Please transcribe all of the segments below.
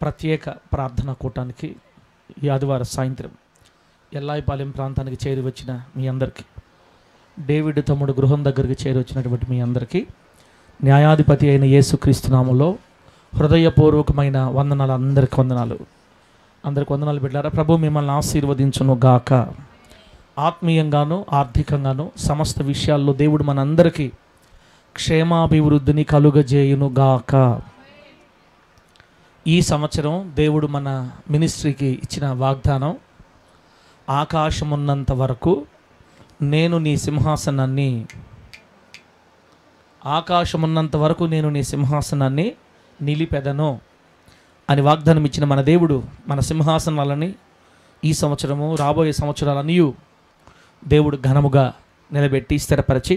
ప్రత్యేక ప్రార్థనా కూటానికి ఈ ఆదివారం సాయంత్రం ఎల్లాయిపాలెం ప్రాంతానికి చేరి వచ్చిన మీ అందరికీ, డేవిడ్ తమ్ముడు గృహం దగ్గరికి చేరి వచ్చినటువంటి మీ అందరికీ న్యాయాధిపతి అయిన యేసుక్రీస్తు నామములో హృదయపూర్వకమైన వందనాలు. అందరికి వందనాలు బిడ్డారా. ప్రభు మిమ్మల్ని ఆశీర్వదించును గాక. ఆత్మీయంగాను ఆర్థికంగాను సమస్త విషయాల్లో దేవుడు మనందరికీ క్షేమాభివృద్ధిని కలుగజేయును గాక. ఈ సంవత్సరం దేవుడు మన మినిస్ట్రీకి ఇచ్చిన వాగ్దానం, ఆకాశమున్నంత వరకు నేను నీ సింహాసనాన్ని నిలిపెదను అని వాగ్దానం ఇచ్చిన మన దేవుడు మన సింహాసనాలని ఈ సంవత్సరము రాబోయే సంవత్సరాలన్నీ దేవుడు ఘనముగా నిలబెట్టి స్థిరపరిచి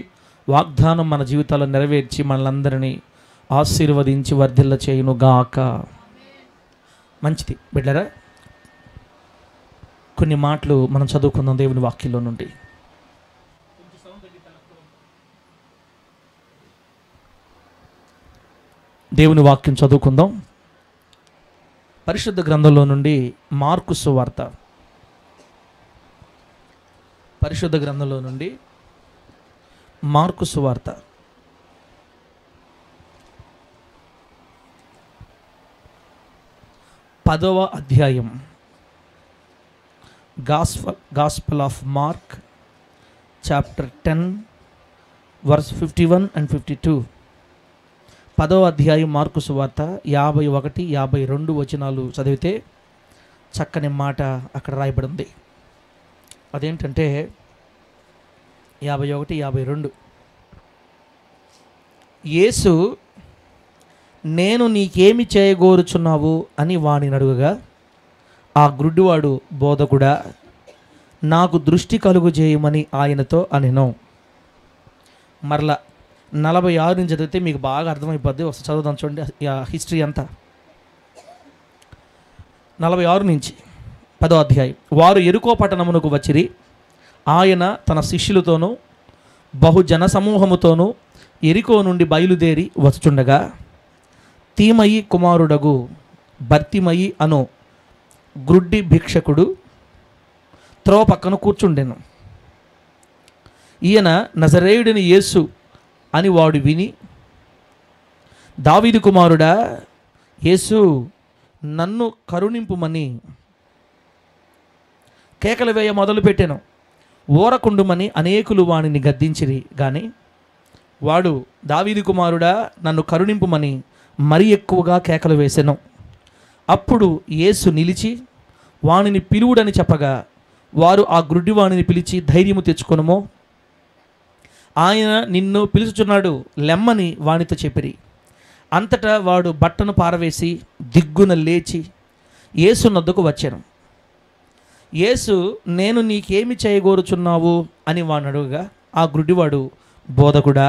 వాగ్దానం మన జీవితాల్లో నెరవేర్చి మనలందరినీ ఆశీర్వదించి వర్ధిల్ల చేయును గాక. మంచిది బిడ్డరా, కొన్ని మాటలు మనం చదువుకుందాం దేవుని వాక్యంలో నుండి. దేవుని వాక్యం చదువుకుందాం. పరిశుద్ధ గ్రంథంలో నుండి మార్కు సువార్త, పరిశుద్ధ గ్రంథంలో నుండి మార్కు సువార్త 10వ అధ్యాయం. Gospel of Mark chapter 10 verse 51 and 52. 10వ అధ్యాయం మార్కు సువార్త 51, 52 వచనాలు చదివితే చక్కని మాట అక్కడ రాయబడింది. అదేంటంటే 51, 52. యేసు, నేను నీకేమి చేయగోరుచున్నావు అని వాడిని అడుగగా, ఆ గ్రుడ్డివాడు, బోధకుడా, నాకు దృష్టి కలుగు చేయమని ఆయనతో అనెను. మరలా 46 నుంచి చదివితే మీకు బాగా అర్థమైపోద్ది. ఒకసారి చదువుదాం చూడండి హిస్టరీ అంతా. 46 నుంచి 10వ అధ్యాయం. వారు యెరికో పట్టణమునకు వచ్చిరి. ఆయన తన శిష్యులతోనూ బహుజన సమూహముతోనూ యెరికో నుండి బయలుదేరి వచ్చుచుండగా, తీమయి కుమారుడగు బర్తిమయి అను గ్రుడ్డి భిక్షకుడు త్రోవ పక్కన కూర్చుండెను. ఈయన నజరేయుడిని యేసు అని వాడు విని, దావీదు కుమారుడా యేసు, నన్ను కరుణింపుమని కేకలు వేయ మొదలుపెట్టెను. ఊరకుండుమని అనేకులు వానిని గద్దించిరి గాని వాడు, దావీదు కుమారుడా నన్ను కరుణింపుమని మరి ఎక్కువగా కేకలు వేసెను. అప్పుడు యేసు నిలిచి వానిని పిలువుడని చెప్పగా, వారు ఆ గ్రుడ్డివాణిని పిలిచి, ధైర్యము తెచ్చుకొనుమో, ఆయన నిన్ను పిలుచుచున్నాడు, లెమ్మని వానితో చెప్పిరి. అంతటా వాడు బట్టను పారవేసి దిగ్గున లేచి యేసు నొద్దకు వచ్చాను. యేసు, నేను నీకేమి చేయగోరుచున్నావు అని వాడిని అడుగగా, ఆ గ్రుడ్డివాడు, బోధకుడా,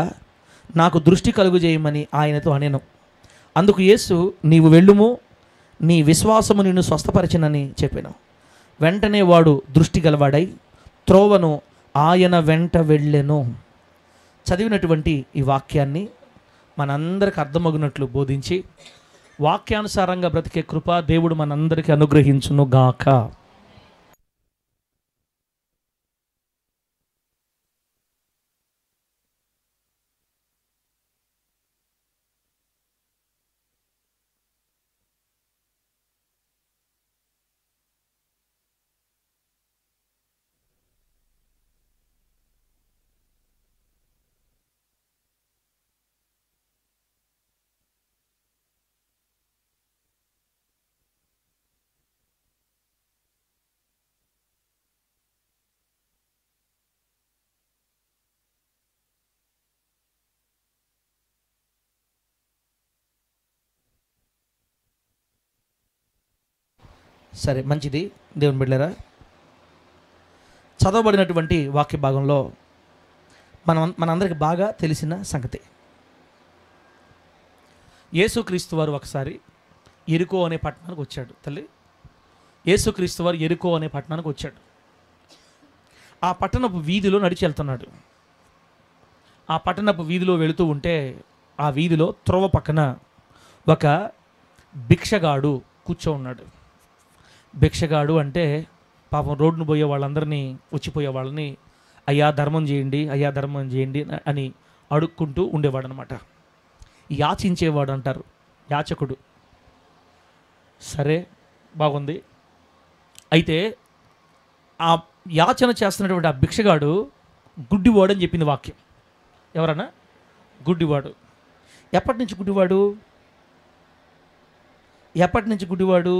నాకు దృష్టి కలుగు చేయమని ఆయనతో అనెను. అందుకు యేసు, నీవు వెళ్ళుము, నీ విశ్వాసము నిన్ను స్వస్థపరచినని చెప్పాను. వెంటనే వాడు దృష్టి గలవాడై త్రోవను ఆయన వెంట వెళ్ళెను. చదివినటువంటి ఈ వాక్యాన్ని మనందరికి అర్థమగునట్లు బోధించి వాక్యానుసారంగా బ్రతికే కృప దేవుడు మనందరికీ అనుగ్రహించును గాక. సరే, మంచిది దేవుని బిడ్డలారా. చదవబడినటువంటి వాక్య భాగంలో మనందరికి బాగా తెలిసిన సంగతి, యేసుక్రీస్తు వారు ఒకసారి యెరికో అనే పట్టణానికి వచ్చాడు. తల్లి, యేసుక్రీస్తు వారు యెరికో అనే పట్టణానికి వచ్చాడు. ఆ పట్టణపు వీధిలో నడిచి వెళ్తున్నాడు. ఆ పట్టణపు వీధిలో వెళుతూ ఉంటే ఆ వీధిలో త్రోవ పక్కన ఒక భిక్షగాడు కూర్చో ఉన్నాడు. భిక్షగాడు అంటే పాపం రోడ్డును పోయే వాళ్ళందరినీ, వచ్చిపోయే వాళ్ళని అయ్యా ధర్మం చేయండి, అయ్యా ధర్మం చేయండి అని అడుక్కుంటూ ఉండేవాడు అనమాట. యాచించేవాడు అంటారు, యాచకుడు. సరే, బాగుంది. అయితే ఆ యాచన చేస్తున్నటువంటి ఆ భిక్షగాడు గుడ్డివాడు అని చెప్పింది వాక్యం. ఎవరన్నా? గుడ్డివాడు. ఎప్పటి నుంచి గుడ్డివాడు? ఎప్పటి నుంచి గుడ్డివాడు?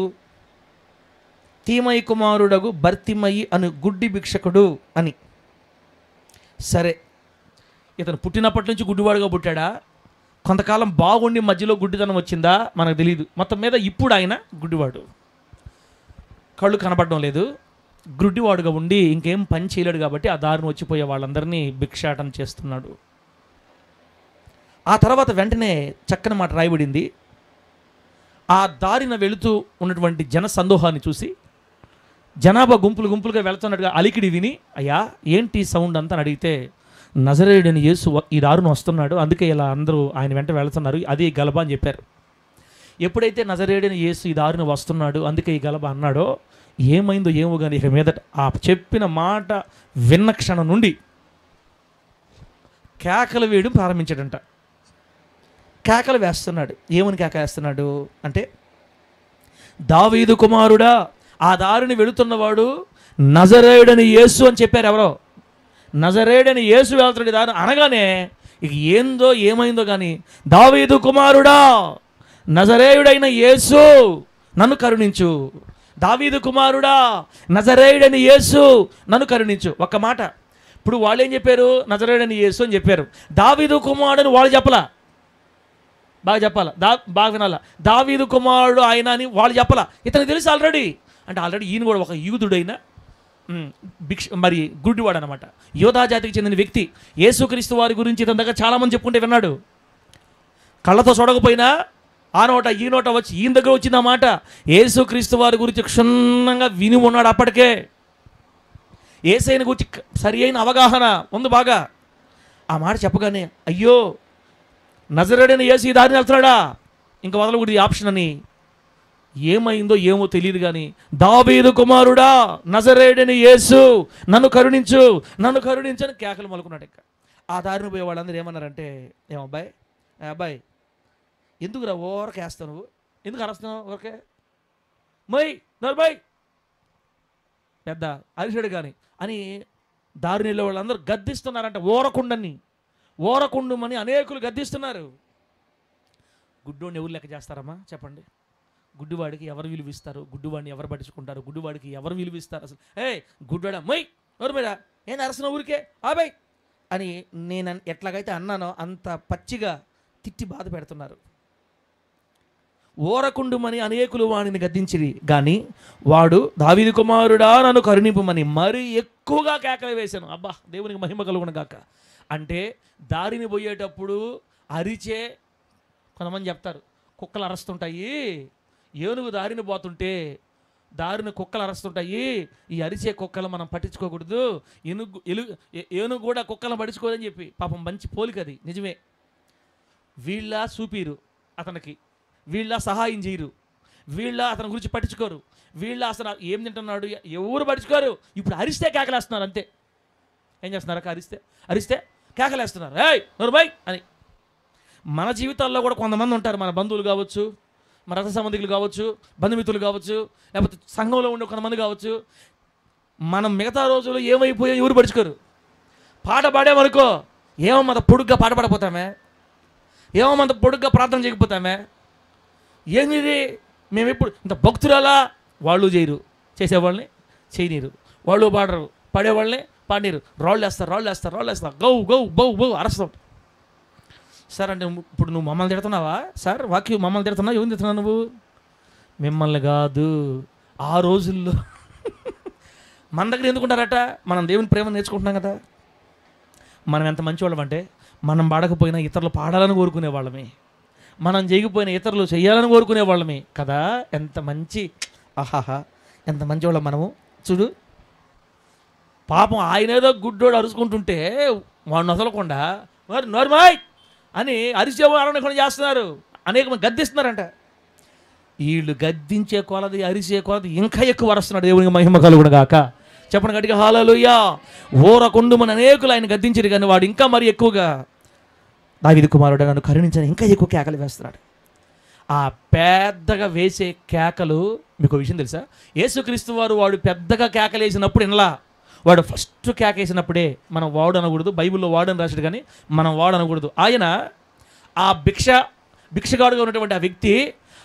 తీమయి కుమారుడగు భర్తిమయి అను గుడ్డి భిక్షకుడు అని. సరే, ఇతను పుట్టినప్పటి నుంచి గుడ్డివాడుగా పుట్టాడా? కొంతకాలం బాగుండి మధ్యలో గుడ్డితనం వచ్చిందా? మనకు తెలియదు. మొత్తం మీద ఇప్పుడు ఆయన గుడ్డివాడు, కళ్ళు కనపడడం లేదు, గుడ్డివాడుగా ఉండి ఇంకేం పని చేయలేడు కాబట్టి ఆ దారిని వచ్చిపోయే వాళ్ళందరినీ భిక్షాటన చేస్తున్నాడు. ఆ తర్వాత వెంటనే చక్కని మాట రాయబడింది. ఆ దారిన వెళుతూ ఉన్నటువంటి జన సందోహాన్ని చూసి, జనాభా గుంపులు గుంపులుగా వెళుతున్నట్టుగా అలికిడి విని, అయ్యా ఏంటి సౌండ్ అంతా అని అడిగితే, నజరేయుడైన యేసు ఈ దారిన వస్తున్నాడు, అందుకే ఇలా అందరూ ఆయన వెంట వెళుతున్నారు, అది గలబ అని చెప్పారు. ఎప్పుడైతే నజరేయుడైన యేసు ఈ దారిన వస్తున్నాడు, అందుకే ఈ గలబ అన్నాడో, ఏమైందో ఏమో కానీ ఇక మీదట ఆ చెప్పిన మాట విన్న క్షణం నుండి కేకలు వేయడం ప్రారంభించాడంట. కేకలు వేస్తున్నాడు. ఏమని కేక వేస్తున్నాడు అంటే, దావీదు కుమారుడా, ఆ దారిని వెళుతున్నవాడు నజరేయుడని యేసు అని చెప్పారు. ఎవరో నజరేయుడని యేసు వెళ్తున్నాడు దారి అనగానే ఇక ఏందో ఏమైందో కానీ, దావీదు కుమారుడా, నజరేయుడైన యేసు నన్ను కరుణించు, దావీదు కుమారుడా, నజరేయుడని యేసు నన్ను కరుణించు. ఒక్క మాట. ఇప్పుడు వాళ్ళు ఏం చెప్పారు? నజరేయుడని యేసు అని చెప్పారు. దావీదు కుమారుడని వాళ్ళు చెప్పలా. బాగా చెప్పాలా, బాగా వినాలా. దావీదు కుమారుడు ఆయన అని వాళ్ళు చెప్పలా. ఇతనికి తెలుసు ఆల్రెడీ. అంటే ఆల్రెడీ ఈయన కూడా ఒక యూదుడైన మరి గుడ్డివాడు అనమాట. యోధా జాతికి చెందిన వ్యక్తి. యేసుక్రీస్తు వారి గురించి ఇతని దగ్గర చాలామంది చెప్పుకుంటే విన్నాడు. కళ్ళతో చూడకపోయినా ఆ నోట ఈ నోట వచ్చి ఈయన దగ్గర వచ్చింది ఆ మాట. యేసుక్రీస్తు వారి గురించి క్షుణ్ణంగా విని ఉన్నాడు. అప్పటికే యేసయ్యని గురించి సరి అయిన అవగాహన ఉంది బాగా. ఆ మాట చెప్పగానే, అయ్యో నజరేయుడైన యేసు ఈ దారిని వెళ్తున్నాడా, ఇంకా వదలకూడదు ఈ ఆప్షన్ అని. ఏమైందో ఏమో తెలియదు కానీ, దావీదు కుమారుడా, నజరేయుడైన యేసు నన్ను కరుణించు, నన్ను కరుణించని కేకలు మొలుకున్నాడు. ఇంకా ఆ దారిని పోయే వాళ్ళందరూ ఏమన్నారంటే, ఏమబ్బాయి, అబ్బాయి ఎందుకురా ఓరకే వేస్తావు, నువ్వు ఎందుకు అరుస్తున్నావు ఓరకే, మై నర్బాయ్ పెద్ద అరిసాడు కానీ అని దారిని వెళ్ళే వాళ్ళందరూ గద్దిస్తున్నారంట. ఓరకుండమని అనేకులు గద్దిస్తున్నారు. గుడ్డోడిని ఎవరు లెక్క చేస్తారమ్మా చెప్పండి? గుడ్డివాడికి ఎవరు విలువిస్తారు? గుడ్డివాడిని ఎవరు పట్టించుకుంటారు? గుడ్డివాడికి ఎవరు విలువిస్తారు అసలు? గుడ్డివాడా మై ఎవరు మేడా ఏం అరసిన ఊరికే ఆబాయ్ అని నేను ఎట్లాగైతే అన్నానో అంత పచ్చిగా తిట్టి బాధ పెడుతున్నారు. ఓరకుండుమని అనేకులు వాడిని గద్దించిరి కానీ వాడు, దావీదు కుమారుడా నన్ను కరుణింపుమని మరీ ఎక్కువగా కేకలు వేశాను. అబ్బా, దేవునికి మహిమ కలుగును గాక. అంటే దారిని పోయేటప్పుడు అరిచే కొంతమంది చెప్తారు, కుక్కలు అరుస్తుంటాయి, ఏనుగు దారిని పోతుంటే దారిని కుక్కలు అరుస్తుంటాయి, ఈ అరిచే కుక్కలు మనం పట్టించుకోకూడదు, ఏనుగు కూడా కుక్కలను పట్టించుకోదని చెప్పి. పాపం మంచి పోలిక అది, నిజమే. వీళ్ళ చూపిరు అతనికి, వీళ్ళ సహాయం చేయరు, వీళ్ళ అతని గురించి పట్టించుకోరు, వీళ్ళ అసలు ఏం తింటున్నాడు ఎవరు పట్టించుకోరు. ఇప్పుడు అరిస్తే కేకలేస్తున్నారు అంతే. ఏం చేస్తున్నారు? అరిస్తే కేకలేస్తున్నారు, ఏయ్ నోరుబై అని. మన జీవితాల్లో కూడా కొంతమంది ఉంటారు, మన బంధువులు కావచ్చు, మన రథ సంబంధికులు కావచ్చు, బంధుమిత్రులు కావచ్చు, లేకపోతే సంఘంలో ఉండే కొంతమంది కావచ్చు. మనం మిగతా రోజులు ఏమైపోయా ఎవరు పడుచుకోరు. పాట పాడేమనుకో, ఏమంత పొడుగ్గా పాట పాడపోతామే, ఏమంత పొడుగ్గా ప్రార్థన చేయకపోతామే, ఏంది మేము ఎప్పుడు ఇంత భక్తురాలా, వాళ్ళు చేయరు, చేసేవాళ్ళని చేయనీరు, వాళ్ళు పాడరు, పాడేవాళ్ళని పాడనీరు, రాళ్ళు వేస్తారు, గౌ గౌ బౌ బౌ అరస్తాం. సార్ అంటే ఇప్పుడు నువ్వు మమ్మల్ని తిడుతున్నావా సార్? వాక్యం మమ్మల్ని తిడుతున్నావు, ఏం తిడుతున్నావు నువ్వు? మిమ్మల్ని కాదు. ఆ రోజుల్లో మన దగ్గర ఎందుకుంటారట? మనం దేవుని ప్రేమ నేర్చుకుంటున్నాం కదా. మనం ఎంత మంచివాళ్ళం అంటే, మనం పాడకపోయినా ఇతరులు పాడాలని కోరుకునే వాళ్ళమే, మనం చేయకపోయినా ఇతరులు చేయాలని కోరుకునే వాళ్ళమే కదా. ఎంత మంచి, ఆహాహా ఎంత మంచివాళ్ళం మనము. చూడు, పాపం ఆయన ఏదో గుడ్డోడు అరుచుకుంటుంటే వాడిని వదలకుండా నోర్మాయ్ అని అరిచేవాళ్ళని కూడా చేస్తున్నారు, అనేక మంది గద్దిస్తున్నారంట. వీళ్ళు గద్దించే కొలది, అరిసే కొలది ఇంకా ఎక్కువ అరుస్తున్నాడు. దేవునికి మహిమ కలుగును గాక. చెప్పండి గట్టిగా హల్లెలూయా. ఊరకుండుమని అనేకులు ఆయన గద్దించారు, కానీ వాడు ఇంకా మరి ఎక్కువగా, దావీదు కుమారుడు నన్ను కరుణించని ఇంకా ఎక్కువ కేకలు వేస్తున్నాడు. ఆ పెద్దగా వేసే కేకలు, మీకు విషయం తెలుసా, యేసుక్రీస్తు వాడు పెద్దగా కేకలు వేసినప్పుడు ఇనలా, వాడు ఫస్ట్ కేక వేసినప్పుడే. మనం వాడు అనకూడదు, బైబిల్లో వాడు అని రాశాడు, కానీ మనం వాడు అనకూడదు. ఆయన ఆ భిక్షగాడుగా ఉన్నటువంటి ఆ వ్యక్తి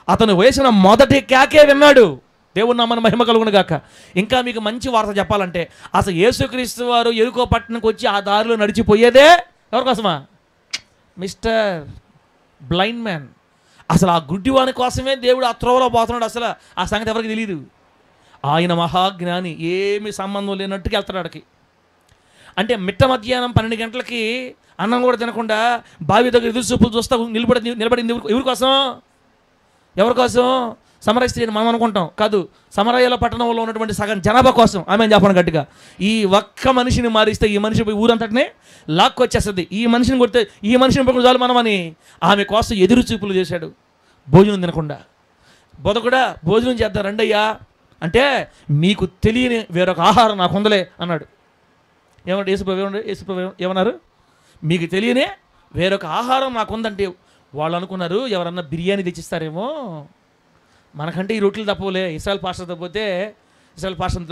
అతను వేసిన మొదటి కేకే విన్నాడు. దేవుని నామమున మహిమ కలుగును గాక. ఇంకా మీకు మంచి వార్త చెప్పాలంటే, అసలు యేసుక్రీస్తు వారు యెరికో పట్టణంకి వచ్చి ఆ దారిలో నడిచిపోయేదే ఎవరికోసమా? Mister blind man. అసలు ఆ గుడ్డివాని కోసమే దేవుడు ఆ త్రోవలో పోతున్నాడు. అసలు ఆ సంగతి ఎవరికి తెలియదు. ఆయన మహాజ్ఞాని, ఏమి సంబంధం లేనట్టుగా వెళ్తాడు అక్కడికి. అంటే మిట్ట మధ్యాహ్నం 12 గంటలకి అన్నం కూడా తినకుండా బావి దగ్గర ఎదురు చూపులు చూస్తా నిలబడింది ఎవరి కోసం? ఎవరి కోసం? సమరయ స్త్రీని మనం అనుకుంటాం, కాదు, సమరయాల పట్టణంలో ఉన్నటువంటి సగం జనాభా కోసం. ఆమె చెప్పను గట్టిగా, ఈ ఒక్క మనిషిని మారిస్తే ఈ మనిషి పోయి ఊరంతటినే లాక్కొచ్చేస్తుంది, ఈ మనిషిని కొడితే ఈ మనిషిని పక్కన చాలు మనమని ఆమె కోసం ఎదురు చూపులు చేశాడు. భోజనం తినకుండా, బొదకుడా భోజనం చేద్దాం రండయ్యా అంటే, మీకు తెలియని వేరొక ఆహారం నాకు ఉందలే అన్నాడు. ఏమన్నాడు యేసుప్రభు ఏమన్నారు? మీకు తెలియనే వేరొక ఆహారం నాకు ఉందంటే, వాళ్ళు అనుకున్నారు ఎవరన్నా బిర్యానీ తెచ్చిస్తారేమో, మనకంటే ఈ రొట్టెలు తప్పలే. ఇస్రాయల్ పాస్టర్ తప్పితే ఇస్రాయల్ పాస్టర్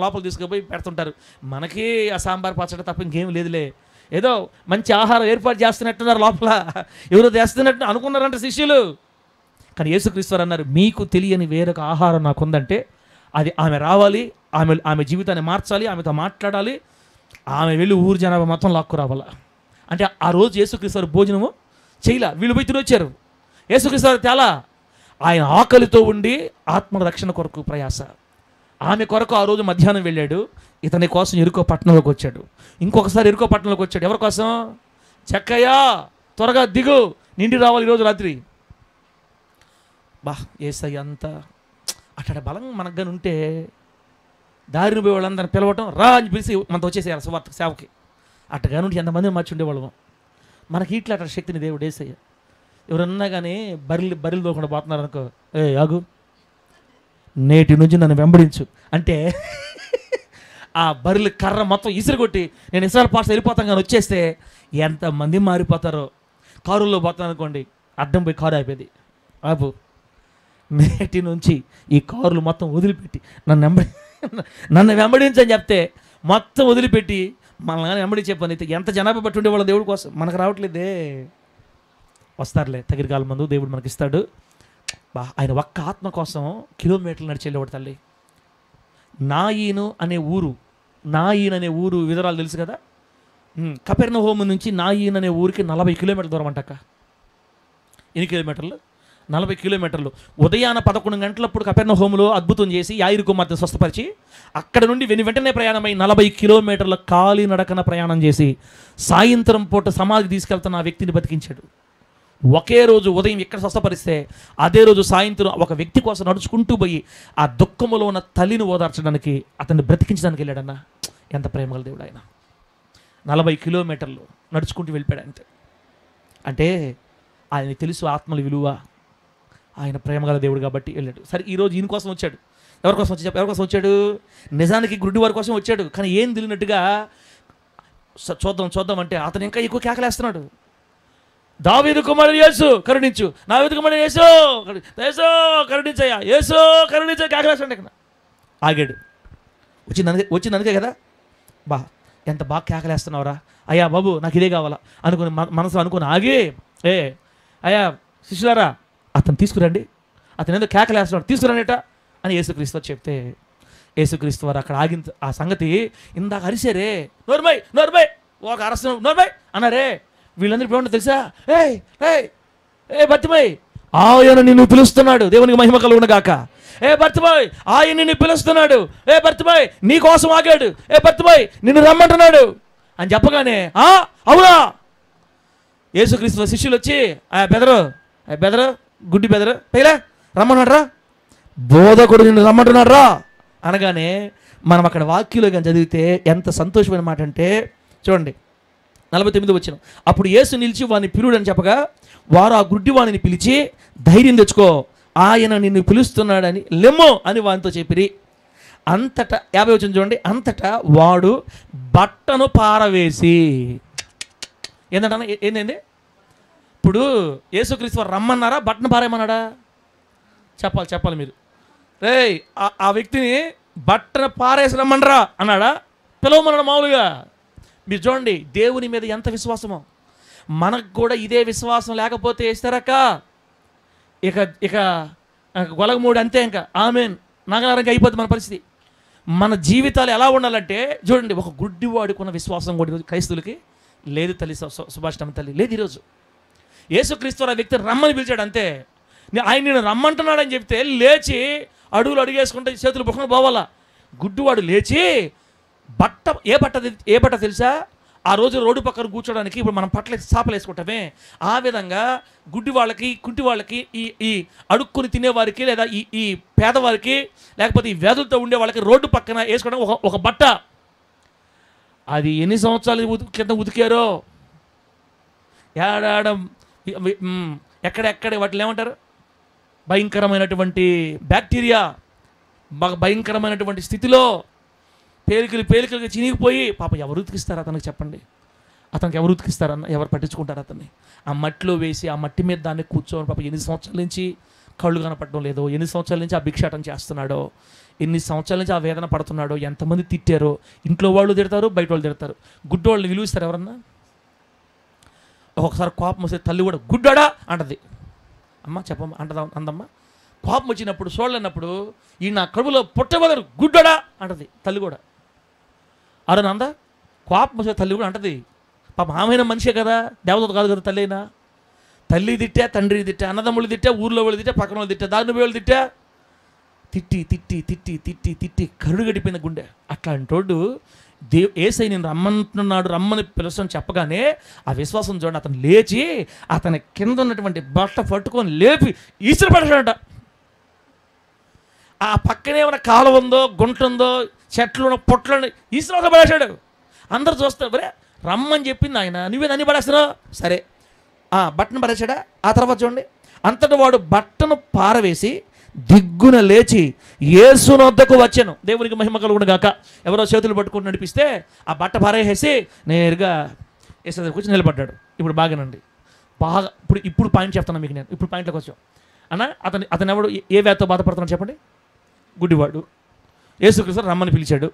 లోపల తీసుకుపోయి పెడుతుంటారు. మనకి ఆ సాంబార్ పచ్చడి తప్ప ఇంకేం లేదులే, ఏదో మంచి ఆహారం ఏర్పాటు చేస్తున్నట్టున్నారు, లోపల ఎవరో చేస్తున్నట్టు అనుకున్నారంట శిష్యులు. కానీ యేసుక్రీస్తు వారు అన్నారు, మీకు తెలియని వేరొక ఆహారం నాకు ఉందంటే అది ఆమె రావాలి, ఆమె జీవితాన్ని మార్చాలి, ఆమెతో మాట్లాడాలి, ఆమె వెళ్ళి ఊరు జనాభా మొత్తం లాక్కు రావాల. అంటే ఆ రోజు యేసుక్రీస్తు వారు భోజనము చేయలా, వీళ్ళు పోయి తిని వచ్చారు. యేసుక్రీస్తు వారు తేలా, ఆయన ఆకలితో ఉండి ఆత్మ రక్షణ కొరకు ప్రయాస. ఆమె కొరకు ఆ రోజు మధ్యాహ్నం వెళ్ళాడు, ఇతని కోసం యెరికో పట్టణంలోకి వచ్చాడు. ఇంకొకసారి యెరికో పట్టణంలోకి వచ్చాడు. ఎవరి కోసం? చెక్కయ్యా త్వరగా దిగు, నిండి రావాలి ఈరోజు రాత్రి. బా యేసయ్య అంతా అక్కడ బలం మనకు కానీ ఉంటే దారిని పోయే వాళ్ళందరిని పిలవటం, రా అని పిలిచి మనతో వచ్చేసేయాలి సువార్త సేవకి. అట్టగా నుండి ఎంతమందిని మార్చి ఉండేవాళ్ళం. మనకి ఇట్లా అట్లా శక్తిని దేవుడు యేసయ్య. ఎవరన్నా కానీ బర్రెలు తోకుండా పోతున్నారు అనుకో, ఆగు, నేటి నుంచి నన్ను వెంబడించు అంటే ఆ బర్రెలు కర్ర మొత్తం ఇసిరికొట్టి నేను ఇస్రాయల్ పాస్టర్ వెళ్ళిపోతాను కానీ వచ్చేస్తే ఎంతమంది మారిపోతారో. కారుల్లో పోతాను అనుకోండి, అడ్డం పోయి కారు అయిపోయింది, ఆపు, నేటి నుంచి ఈ కారులు మొత్తం వదిలిపెట్టి నన్ను వెంబడించని చెప్తే మొత్తం వదిలిపెట్టి మనల్ని వెంబడించే పని అయితే ఎంత జనాభా పట్టి ఉండేవాళ్ళం దేవుడి కోసం. మనకు రావట్లేదే, వస్తారులే తగిన కాలం మందు దేవుడు మనకి ఇస్తాడు. ఆయన ఒక్క ఆత్మ కోసం కిలోమీటర్లు నడిచి వెళ్ళేవాడు తల్లి. నాయీను అనే ఊరు వివరాలు తెలుసు కదా. కపెర్నహూము నుంచి నాయీన్ అనే ఊరికి 40 కిలోమీటర్ల దూరం అంటక్క. ఎన్ని కిలోమీటర్లు? 40 కిలోమీటర్లు. ఉదయాన 11 గంటలప్పుడు కపెర్నహూములో అద్భుతం చేసి యాయిరు కుమార్తెను స్వస్థపరిచి అక్కడ నుండి వెంటనే ప్రయాణమై 40 కిలోమీటర్ల కాలి నడకన ప్రయాణం చేసి సాయంత్రం పూట సమాధికి తీసుకెళ్తున్న ఆ వ్యక్తిని బతికించాడు. ఒకే రోజు ఉదయం ఇక్కడ స్వస్థపరిస్తే అదే రోజు సాయంత్రం ఒక వ్యక్తి కోసం నడుచుకుంటూ పోయి ఆ దుఃఖములో ఉన్న తల్లిని ఓదార్చడానికి, అతన్ని బ్రతికించడానికి వెళ్ళాడన్న. ఎంత ప్రేమగల దేవుడు ఆయన. 40 కిలోమీటర్లు నడుచుకుంటూ వెళ్ళిపోయాడు అంతే. అంటే ఆయన తెలుసు ఆత్మల విలువ, ఆయన ప్రేమగల దేవుడు కాబట్టి వెళ్ళాడు. సరే ఈరోజు ఈయన కోసం వచ్చాడు. ఎవరి కోసం వచ్చాడు? నిజానికి గుడ్డి వారి కోసం వచ్చాడు. కానీ ఏం తెలియనట్టుగా చూద్దాం అంటే అతను ఇంకా ఎక్కువ కేకలేస్తున్నాడు. దావీదు కుమారుడు యేసు కరుణించు, దావీదు కుమారుడు యేసు కరుణించయ్యా, యేసు కరుణించ కేకలేస్తాడు. ఇక్కడ ఆగాడు. వచ్చింది అందుకే కదా, ఎంత బాగా కేకలేస్తున్నావురా అయ్యా బాబు, నాకు ఇదే కావాలా అనుకుని మనసులో అనుకుని ఆగి, అయ్యా శిష్యులారా అతను తీసుకురండి, అతను ఏదో కేకలేస్తున్నాడు, తీసుకురండిట అని యేసుక్రీస్తు చెప్తే యేసుక్రీస్తు వారు అక్కడ ఆగిన ఆ సంగతి ఇందాక అరిసారే, నోర్మై ఒక అరసం నోర్మై అన్నారే. వీళ్ళందరికీ ఏమన్నా తెలుసా? ఏ బర్తిమై, ఆయన నిన్ను పిలుస్తున్నాడు. దేవునికి మహిమ కలుగును గాక. ఏ బర్తిమై, ఆయన నిన్ను పిలుస్తున్నాడు. ఏ బర్తిమై, నీ కోసం ఆగాడు. ఏ బర్తిమై, నిన్ను రమ్మంటున్నాడు అని చెప్పగానే అవునా, యేసుక్రీస్తు శిష్యులు వచ్చి బెదరు గుడ్డి బెదరు పైలా రమ్మన్నాడు రా, బోధకుడు నిన్ను రమ్మంటున్నాడు రా అనగానే మనం అక్కడ వాక్యంలో కానీ చదివితే ఎంత సంతోషమైన మాట అంటే చూడండి, 49 వచ్చిన. అప్పుడు యేసు నిలిచి వాని పిలుడని చెప్పగా వారు ఆ గుడ్డి వాణిని పిలిచి, ధైర్యం తెచ్చుకో, ఆయన నిన్ను పిలుస్తున్నాడని లెమ్మో అని వానితో చెప్పిరి. అంతటా 50 వచ్చింది చూడండి. అంతటా వాడు బట్టను పారవేసి, ఏంటంటే ఏంటండి ఇప్పుడు యేసుక్రీస్తు వారు రమ్మన్నారా బట్టను పారేయమన్నాడా? చెప్పాలి మీరు. రేయ్ ఆ వ్యక్తిని బట్టను పారేసి రమ్మనరా అన్నాడా? పిలవమన్నాడు మామూలుగా. మీరు చూడండి దేవుని మీద ఎంత విశ్వాసమో. మనకు కూడా ఇదే విశ్వాసం లేకపోతే వేస్తారక్క ఇక గొలగమూడి అంతే, ఇంకా ఆమెన్ నగరానికి అయిపోతుంది మన పరిస్థితి. మన జీవితాలు ఎలా ఉండాలంటే చూడండి, ఒక గుడ్డివాడికి ఉన్న విశ్వాసం కూడా ఈరోజు క్రైస్తవులకి లేదు. తల్లి సుభాషితం తల్లి లేదు ఈరోజు. యేసుక్రీస్తు ఆ వ్యక్తిని రమ్మని పిలిచాడు అంతే. ఆయన నేను రమ్మంటున్నాడని చెప్తే లేచి అడుగులు అడుగేసుకుంటే చేతులు పట్టుకుని పోవాలా. గుడ్డివాడు లేచి ఏ బట్ట తెలుసా? ఆ రోజు రోడ్డు పక్కన కూర్చోడానికి ఇప్పుడు మనం చాపలు వేసుకుంటామే, ఆ విధంగా గుడ్డి వాళ్ళకి కుంటి వాళ్ళకి ఈ అడుక్కుని తినేవారికి లేదా ఈ పేదవారికి లేకపోతే ఈ వ్యాధులతో ఉండే వాళ్ళకి రోడ్డు పక్కన వేసుకోవడానికి ఒక బట్ట. అది ఎన్ని సంవత్సరాలు కింద ఉతికారో, ఎక్కడెక్కడ వాటిని ఏమంటారు, భయంకరమైనటువంటి బ్యాక్టీరియా భయంకరమైనటువంటి స్థితిలో పేలికలుగా చినిగిపోయి పాప ఎవరు ఉతికిస్తారు అతనికి? చెప్పండి, అతనికి ఎవరు ఉతికిస్తారన్న? ఎవరు పట్టించుకుంటారు అతన్ని? ఆ మట్టిలో వేసి ఆ మట్టి మీద దాన్ని కూర్చోని పాప ఎన్ని సంవత్సరాల నుంచి కళ్ళు కనపడడం లేదో, ఎన్ని సంవత్సరాల నుంచి ఆ భిక్షాటం చేస్తున్నాడో, ఎన్ని సంవత్సరాల నుంచి ఆ వేదన పడుతున్నాడో, ఎంతమంది తిట్టారో. ఇంట్లో వాళ్ళు తిడతారు, బయట వాళ్ళు తిడతారు. గుడ్డోళ్ళని విలువిస్తారు ఎవరన్నా? ఒక్కొక్కసారి కోపం వస్తే తల్లి కూడా గుడ్డోడా అంటది. అమ్మ చెప్పమ్మ అందమ్మ. కోపం వచ్చినప్పుడు చూడలేనప్పుడు ఈ నా కడుపులో పుట్టబోదారు గుడ్డోడా అంటది తల్లి కూడా. అరే నంద, కోపం వస్తే తల్లి కూడా అంటది. పాప ఆమెన మనిషే కదా, దేవదూత కాదు కదా తల్లి అయినా. తల్లి తిట్టా, తండ్రి తిట్టా, అన్నదమ్ములు తిట్టా, ఊర్లో వాళ్ళు తిట్టా, పక్కన వాళ్ళు తిట్టా, దాని వాళ్ళు తిట్టా, తిట్టి తిట్టి తిట్టి తిట్టి తిట్టి కరుడు గడిపోయిన గుండె. అట్లాంటోడు యేసై నేను రమ్మంటున్నాడు, రమ్మని పిలుస్తాను చెప్పగానే ఆ విశ్వాసం చూడండి. అతను లేచి అతని కింద ఉన్నటువంటి బట్ట పట్టుకొని లేపి ఈశ్వర పడతాడంట. ఆ పక్కనే ఉన్న కాలువ ఉందో, గుంట ఉందో, చెట్లు పొట్లు ఈశ్వర పడేశాడు. అందరు చూస్తారు, బరే రమ్మని చెప్పింది ఆయన, నువ్వే అన్ని పడేస్తున్నావు. సరే బట్టను పడేశాడా? ఆ తర్వాత చూడండి, అంతటా వాడు బట్టను పారవేసి దిగ్గున లేచి యేసు వద్దకు వచ్చాను. దేవునికి మహిమ కలుగును గాక. ఎవరో చేతులు పట్టుకుని నడిపిస్తే ఆ బట్ట పారేసి నేరుగా యేసు దగ్గరకు వచ్చి నిలబడ్డాడు. ఇప్పుడు బాగానండి, బాగా ఇప్పుడు పాయింట్ చెప్తాను మీకు. నేను ఇప్పుడు పాయింట్లోకి వచ్చాను అన్న. అతను ఎవడు ఏ వ్యాధితో బాధపడుతున్నాడు చెప్పండి? గుడ్డివాడు. యేసుక్రీస్తు రమ్మని పిలిచాడు,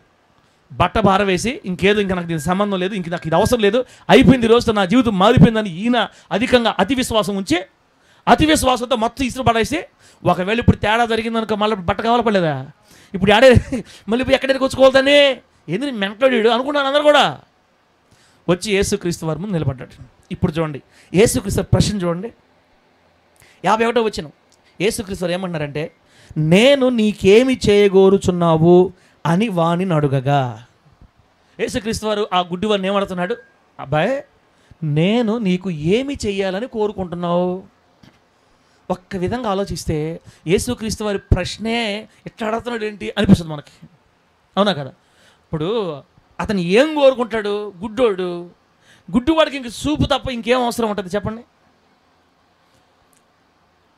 బట్ట పారవేసి ఇంకేదో ఇంకా నాకు దీనికి సంబంధం లేదు, ఇంక నాకు ఇది అవసరం లేదు, అయిపోయింది, రోజుతో నా జీవితం మారిపోయిందని ఈయన అధికంగా అతి విశ్వాసం ఉంచి అతి విశ్వాసంతో మొత్తం ఇసురు పడేసి, ఒకవేళ ఇప్పుడు తేడా జరిగిందనుకో మళ్ళీ బట్ట కావాల పడలేదా? ఇప్పుడు ఆడే మళ్ళీ ఎక్కడికి వచ్చుకోవాలని ఎందుకు మెంటలాడు అనుకున్నాను. అందరూ కూడా వచ్చి యేసుక్రీస్తు వారి ముందు నిలబడ్డాడు. ఇప్పుడు చూడండి యేసుక్రీస్తు ప్రశ్న చూడండి, 51వ వచనం. యేసుక్రీస్తు వారు ఏమన్నారంటే, నేను నీకేమి చేయగోరుచున్నావు అని వాణిని అడుగగా. యేసుక్రీస్తు వారు ఆ గుడ్డివారిని ఏమడుతున్నాడు? అబ్బాయి, నేను నీకు ఏమి చెయ్యాలని కోరుకుంటున్నావు? ఒక్క విధంగా ఆలోచిస్తే యేసుక్రీస్తు వారి ప్రశ్నే ఎట్లా అడుగుతున్నాడు ఏంటి అనిపిస్తుంది మనకి, అవునా కదా? ఇప్పుడు అతను ఏం కోరుకుంటాడు? గుడ్డివాడికి ఇంక చూపు తప్ప ఇంకేం అవసరం ఉంటుంది చెప్పండి?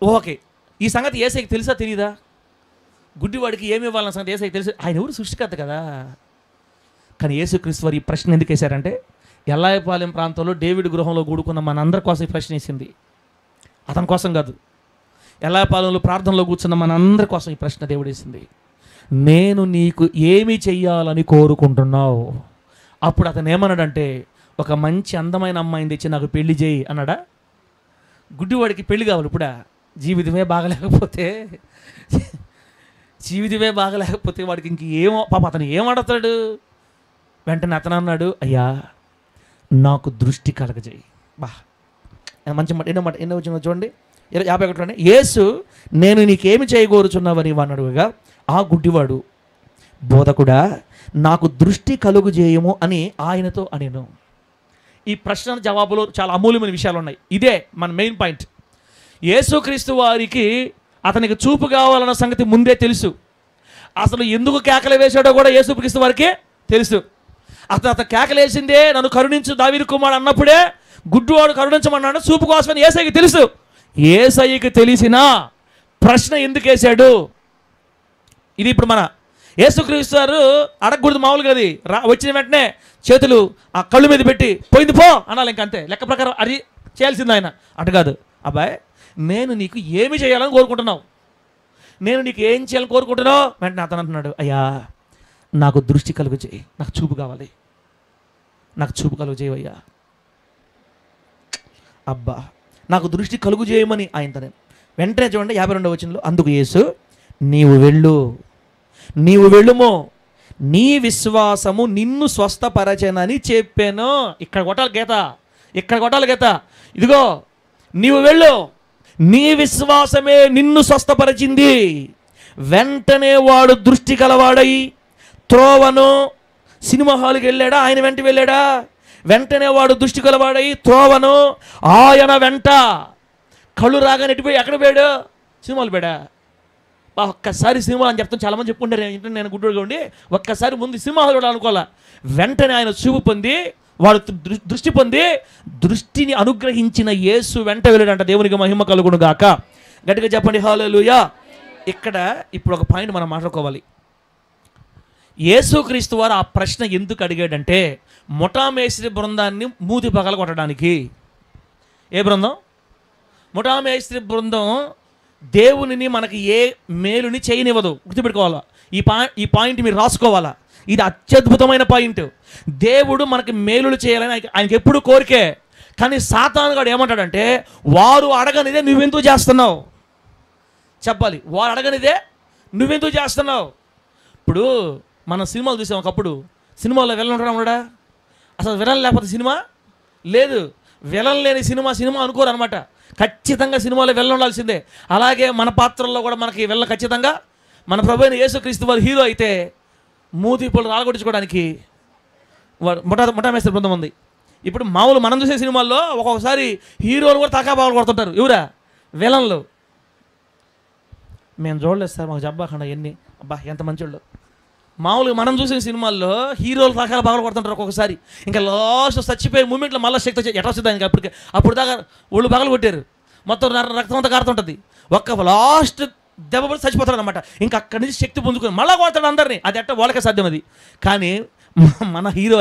ఓకే, ఈ సంగతి యేసయ్యకి తెలుసా తెలియదా? గుడ్డివాడికి ఏమి ఇవ్వాలన్న సంగతి యేసయ్యకి తెలుసు. ఆయన ఎవరు? సృష్టికర్త కదా. కానీ యేసుక్రీస్తు వారు ఈ ప్రశ్న ఎందుకు వేశారంటే, ఎల్లాయపాలెం ప్రాంతంలో డేవిడ్ గృహంలో కూడుకున్న మనందరి కోసం ఈ ప్రశ్న వేసింది. అతని కోసం కాదు, ఎల్లాయపాలెంలో ప్రార్థనలో కూర్చున్న మనందరి కోసం ఈ ప్రశ్న దేవుడు వేసింది. నేను నీకు ఏమి చెయ్యాలని కోరుకుంటున్నావు? అప్పుడు అతను ఏమన్నాడంటే, ఒక మంచి అందమైన అమ్మాయిని తెచ్చి నాకు పెళ్లి చేయి అన్నాడా? గుడ్డివాడికి పెళ్లి కావాలి ఇప్పుడా? జీవితమే బాగలేకపోతే వాడికి ఇంక ఏమో పాప. అతను ఏమడతాడు? వెంటనే అతను అన్నాడు, అయ్యా నాకు దృష్టి కలగజేయి. మంచి మాట, ఎన్నో వచ్చిన చూడండి 51లోనే. యేసు నేను నీకేమి చేయగోరుచున్నావని వాడిని అడుగగా ఆ గుడ్డివాడు, బోధకుడా నాకు దృష్టి కలుగు చేయము అని ఆయనతో అనేను. ఈ ప్రశ్న జవాబులో చాలా అమూల్యమైన విషయాలు ఉన్నాయి. ఇదే మన మెయిన్ పాయింట్. యేసుక్రీస్తు వారికి అతనికి చూపు కావాలన్న సంగతి ముందే తెలుసు. అసలు ఎందుకు కేకలు వేశాడో కూడా యేసుక్రీస్తు వారికి తెలుసు. అతను కేకలేసిందే నన్ను కరుణించు దావీదు కుమారుడు అన్నప్పుడే గుడ్డివాడు కరుణించమన్నాడు చూపు కోసమని యేసయ్యకి తెలుసు. యేసయ్యకి తెలిసినా ప్రశ్న ఎందుకు వేశాడు? ఇది ఇప్పుడు మన యేసుక్రీస్తు వారు అడగకూడదు మామూలుగా. అది వచ్చిన వెంటనే చేతులు ఆ కళ్ళు మీద పెట్టి పోయింది పో అనాలి, ఇంకంతే. లెక్క ప్రకారం అది చేయాల్సింది ఆయన. అటు కాదు, అబ్బాయి నేను నీకు ఏమి చేయాలని కోరుకుంటున్నావు, నేను నీకు ఏం చేయాలని కోరుకుంటున్నావు. వెంటనే అతను అంటున్నాడు, అయ్యా నాకు దృష్టి కలుగు చేయి, నాకు చూపు కావాలి, నాకు చూపు కలుగు చేయవయ్యా. అబ్బా నాకు దృష్టి కలుగు చేయమని ఆయనతోనే. వెంటనే చూడండి 52వ వచనంలో, అందుకు యేసు నీవు వెళ్ళుమో, నీ విశ్వాసము నిన్ను స్వస్థపరచనని చెప్పాను. ఇక్కడ కొట్టాలి గీత. ఇదిగో నీవు వెళ్ళు, నీ విశ్వాసమే నిన్ను స్వస్థపరిచింది. వెంటనే వాడు దృష్టి కలవాడై త్రోవను, సినిమా హాల్కి వెళ్ళాడా, ఆయన వెంట వెళ్ళాడా? వెంటనే వాడు దృష్టి కలవాడై త్రోవను ఆయన వెంట. కళ్ళు రాగానే ఎట్టిపోయి ఎక్కడ పోయాడు? సినిమాలు పోయాడా? ఒక్కసారి సినిమా అని చెప్తాను, చాలామంది చెప్పుకుంటారు. నేను గుడ్డుగా ఉండి ఒక్కసారి ముందు సినిమా హాల్ చూడాలనుకోవాలా. వెంటనే ఆయన చూపు పొంది, వాడు దృష్టి పొంది, దృష్టిని అనుగ్రహించిన యేసు వెంట వెళ్ళాడంట. దేవునికి మహిమ కలుగును గాక. గట్టిగా చెప్పండి హల్లెలూయా. ఇక్కడ ఇప్పుడు ఒక పాయింట్ మనం మాట్లాడుకోవాలి. యేసుక్రీస్తు వారు ఆ ప్రశ్న ఎందుకు అడిగాడంటే, ముఠామేస్త్రి బృందాన్ని మూతి పగల కొట్టడానికి. ఏ బృందం? ముఠామేస్త్రి బృందం దేవునిని మనకి ఏ మేలుని చేయనివ్వదు. గుర్తుపెట్టుకోవాలా, ఈ పాయింట్ మీరు రాసుకోవాలా. ఇది అత్యద్భుతమైన పాయింట్. దేవుడు మనకి మేలులు చేయాలని ఆయనకి ఎప్పుడు కోరికే. కానీ సాతానుగాడు ఏమంటాడంటే, వారు అడగనిదే నువ్వెందుకు చేస్తున్నావు చెప్పాలి. వారు అడగనిదే నువ్వెందుకు చేస్తున్నావు. ఇప్పుడు మనం సినిమాలు చూసాం, ఒకప్పుడు సినిమాలో విలన్ ఉన్నాడా? అసలు విలన్ లేకపోతే సినిమా లేదు. విలన్ లేని సినిమా అనుకోరు అనమాట. ఖచ్చితంగా సినిమాలో విలన్ ఉండాల్సిందే. అలాగే మన పాత్రల్లో కూడా మనకి విలన్ ఖచ్చితంగా. మన ప్రభు అయిన యేసుక్రీస్తు వారు హీరో అయితే మూతిపులు రాలగొట్టించుకోవడానికి ముఠామేస్త్రి బృందం ఉంది. ఇప్పుడు మామూలు మనం చూసే సినిమాల్లో ఒక్కొక్కసారి హీరోలు కూడా తకా బాగా కొడుతుంటారు. ఎవరా? విలన్లు. మేము చూడలేదు సార్, మాకు జబ్బాకుండా ఎన్ని. అబ్బా ఎంత మంచోళ్ళు. మామూలుగా మనం చూసిన సినిమాల్లో హీరోలు రకాల బాగా కొడుతుంటారు ఒక్కొక్కసారి. ఇంకా లాస్ట్ చచ్చిపోయే మూమెంట్లో మళ్ళీ శక్తి వచ్చి ఎట్లా వస్తుంది ఆయనకి. అప్పుడు దాకా ఒళ్ళు పగలు కొట్టారు, మొత్తం రక్తం అంతా కారుతుంటుంది. ఒక్క లాస్ట్ దెబ్బ పడి చచ్చిపోతాడు అనమాట. ఇంకా అక్కడి నుంచి శక్తి పొందుకొని మళ్ళీ కొడతాడు అందరినీ. అది ఎట్ట వాళ్ళకే సాధ్యం అది. కానీ మన హీరో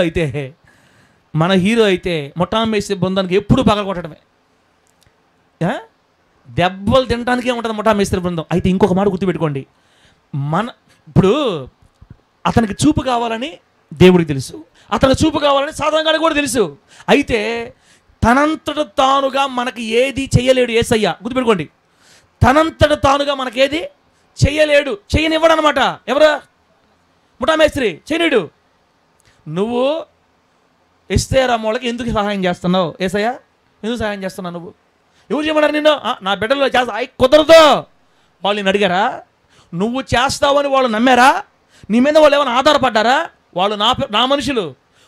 అయితే ముఠామేస్త్రి బృందానికి ఎప్పుడు పగలు కొట్టడమే. దెబ్బలు తినడానికే ఉంటుంది ముఠామేస్త్రి బృందం. అయితే ఇంకొక మాట గుర్తుపెట్టుకోండి, ఇప్పుడు అతనికి చూపు కావాలని దేవుడికి తెలుసు, అతనికి చూపు కావాలని సాధారణంగా కూడా తెలుసు. అయితే తనంతట తానుగా మనకి ఏది చెయ్యలేడు యేసయ్య. గుర్తుపెట్టుకోండి, తనంతట తానుగా మనకేది చెయ్యలేడు, చెయ్యనివ్వడు అనమాట. ఎవరు? ముఠామేస్త్రి చేయలేడు. నువ్వు ఎస్తేర్ అమ్మోళ్ళకి ఎందుకు సహాయం చేస్తున్నావు యేసయ్య? ఎందుకు సహాయం చేస్తున్నావు నువ్వు? ఎవరు చేయమన్నారు నిన్ను? నా బిడ్డలో చేస్తా. కుదరదు. వాళ్ళు నేను అడిగారా? నువ్వు చేస్తావని వాళ్ళు నమ్మారా? నీ మీద వాళ్ళు ఏమైనా ఆధారపడ్డారా? వాళ్ళు నా మనుషులు.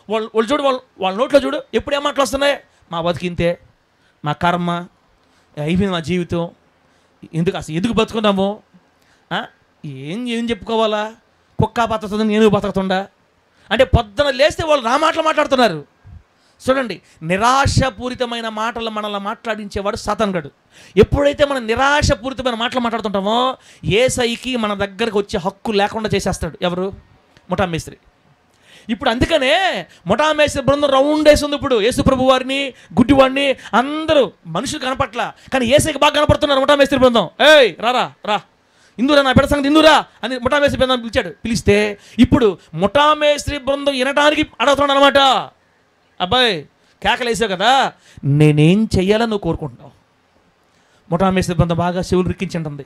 వాళ్ళు చూడు, వాళ్ళ నోట్లో చూడు ఎప్పుడు ఏం మాటలు వస్తున్నాయి. మా బతికింతే, మా కర్మ అయిపోయింది, మా జీవితం ఎందుకు బతుకున్నాము, ఏం చెప్పుకోవాలా, కుక్క బతుకుతుంది నేను బతుకుతుండా అంటే పొద్దున లేస్తే వాళ్ళు నా మాటలు మాట్లాడుతున్నారు. చూడండి, నిరాశపూరితమైన మాటలు మనల్ని మాట్లాడించేవాడు సాతానుగాడు. ఎప్పుడైతే మనం నిరాశపూరితమైన మాటలు మాట్లాడుతుంటామో యేసయ్యకి మన దగ్గరకు వచ్చే హక్కు లేకుండా చేసేస్తాడు. ఎవరు? ముఠామేస్త్రి. ఇప్పుడు అందుకనే ముఠామేస్త్రి బృందం రౌండ్ వేసింది. ఇప్పుడు యేసు ప్రభు వారిని, గుడ్డివాడిని అందరూ మనుషులు కనపట్ల, కానీ యేసయ్యకి బాగా కనపడుతున్నారు ముఠామేస్త్రి బృందం. ఏయ్ రా ఇందురా, నా బిడ్డ సంగతి ఇందురా అని ముఠామేస్త్రి బృందం పిలిస్తే ఇప్పుడు ముఠామేస్త్రి బృందం వినటానికి అడుగుతున్నాడు అనమాట. అబ్బాయి కేకలేసావు కదా, నేనేం చెయ్యాలని నువ్వు కోరుకుంటున్నావు? ముఠామేస్త్రి బృందం బాగా చెవులు రిక్కించింటుంది.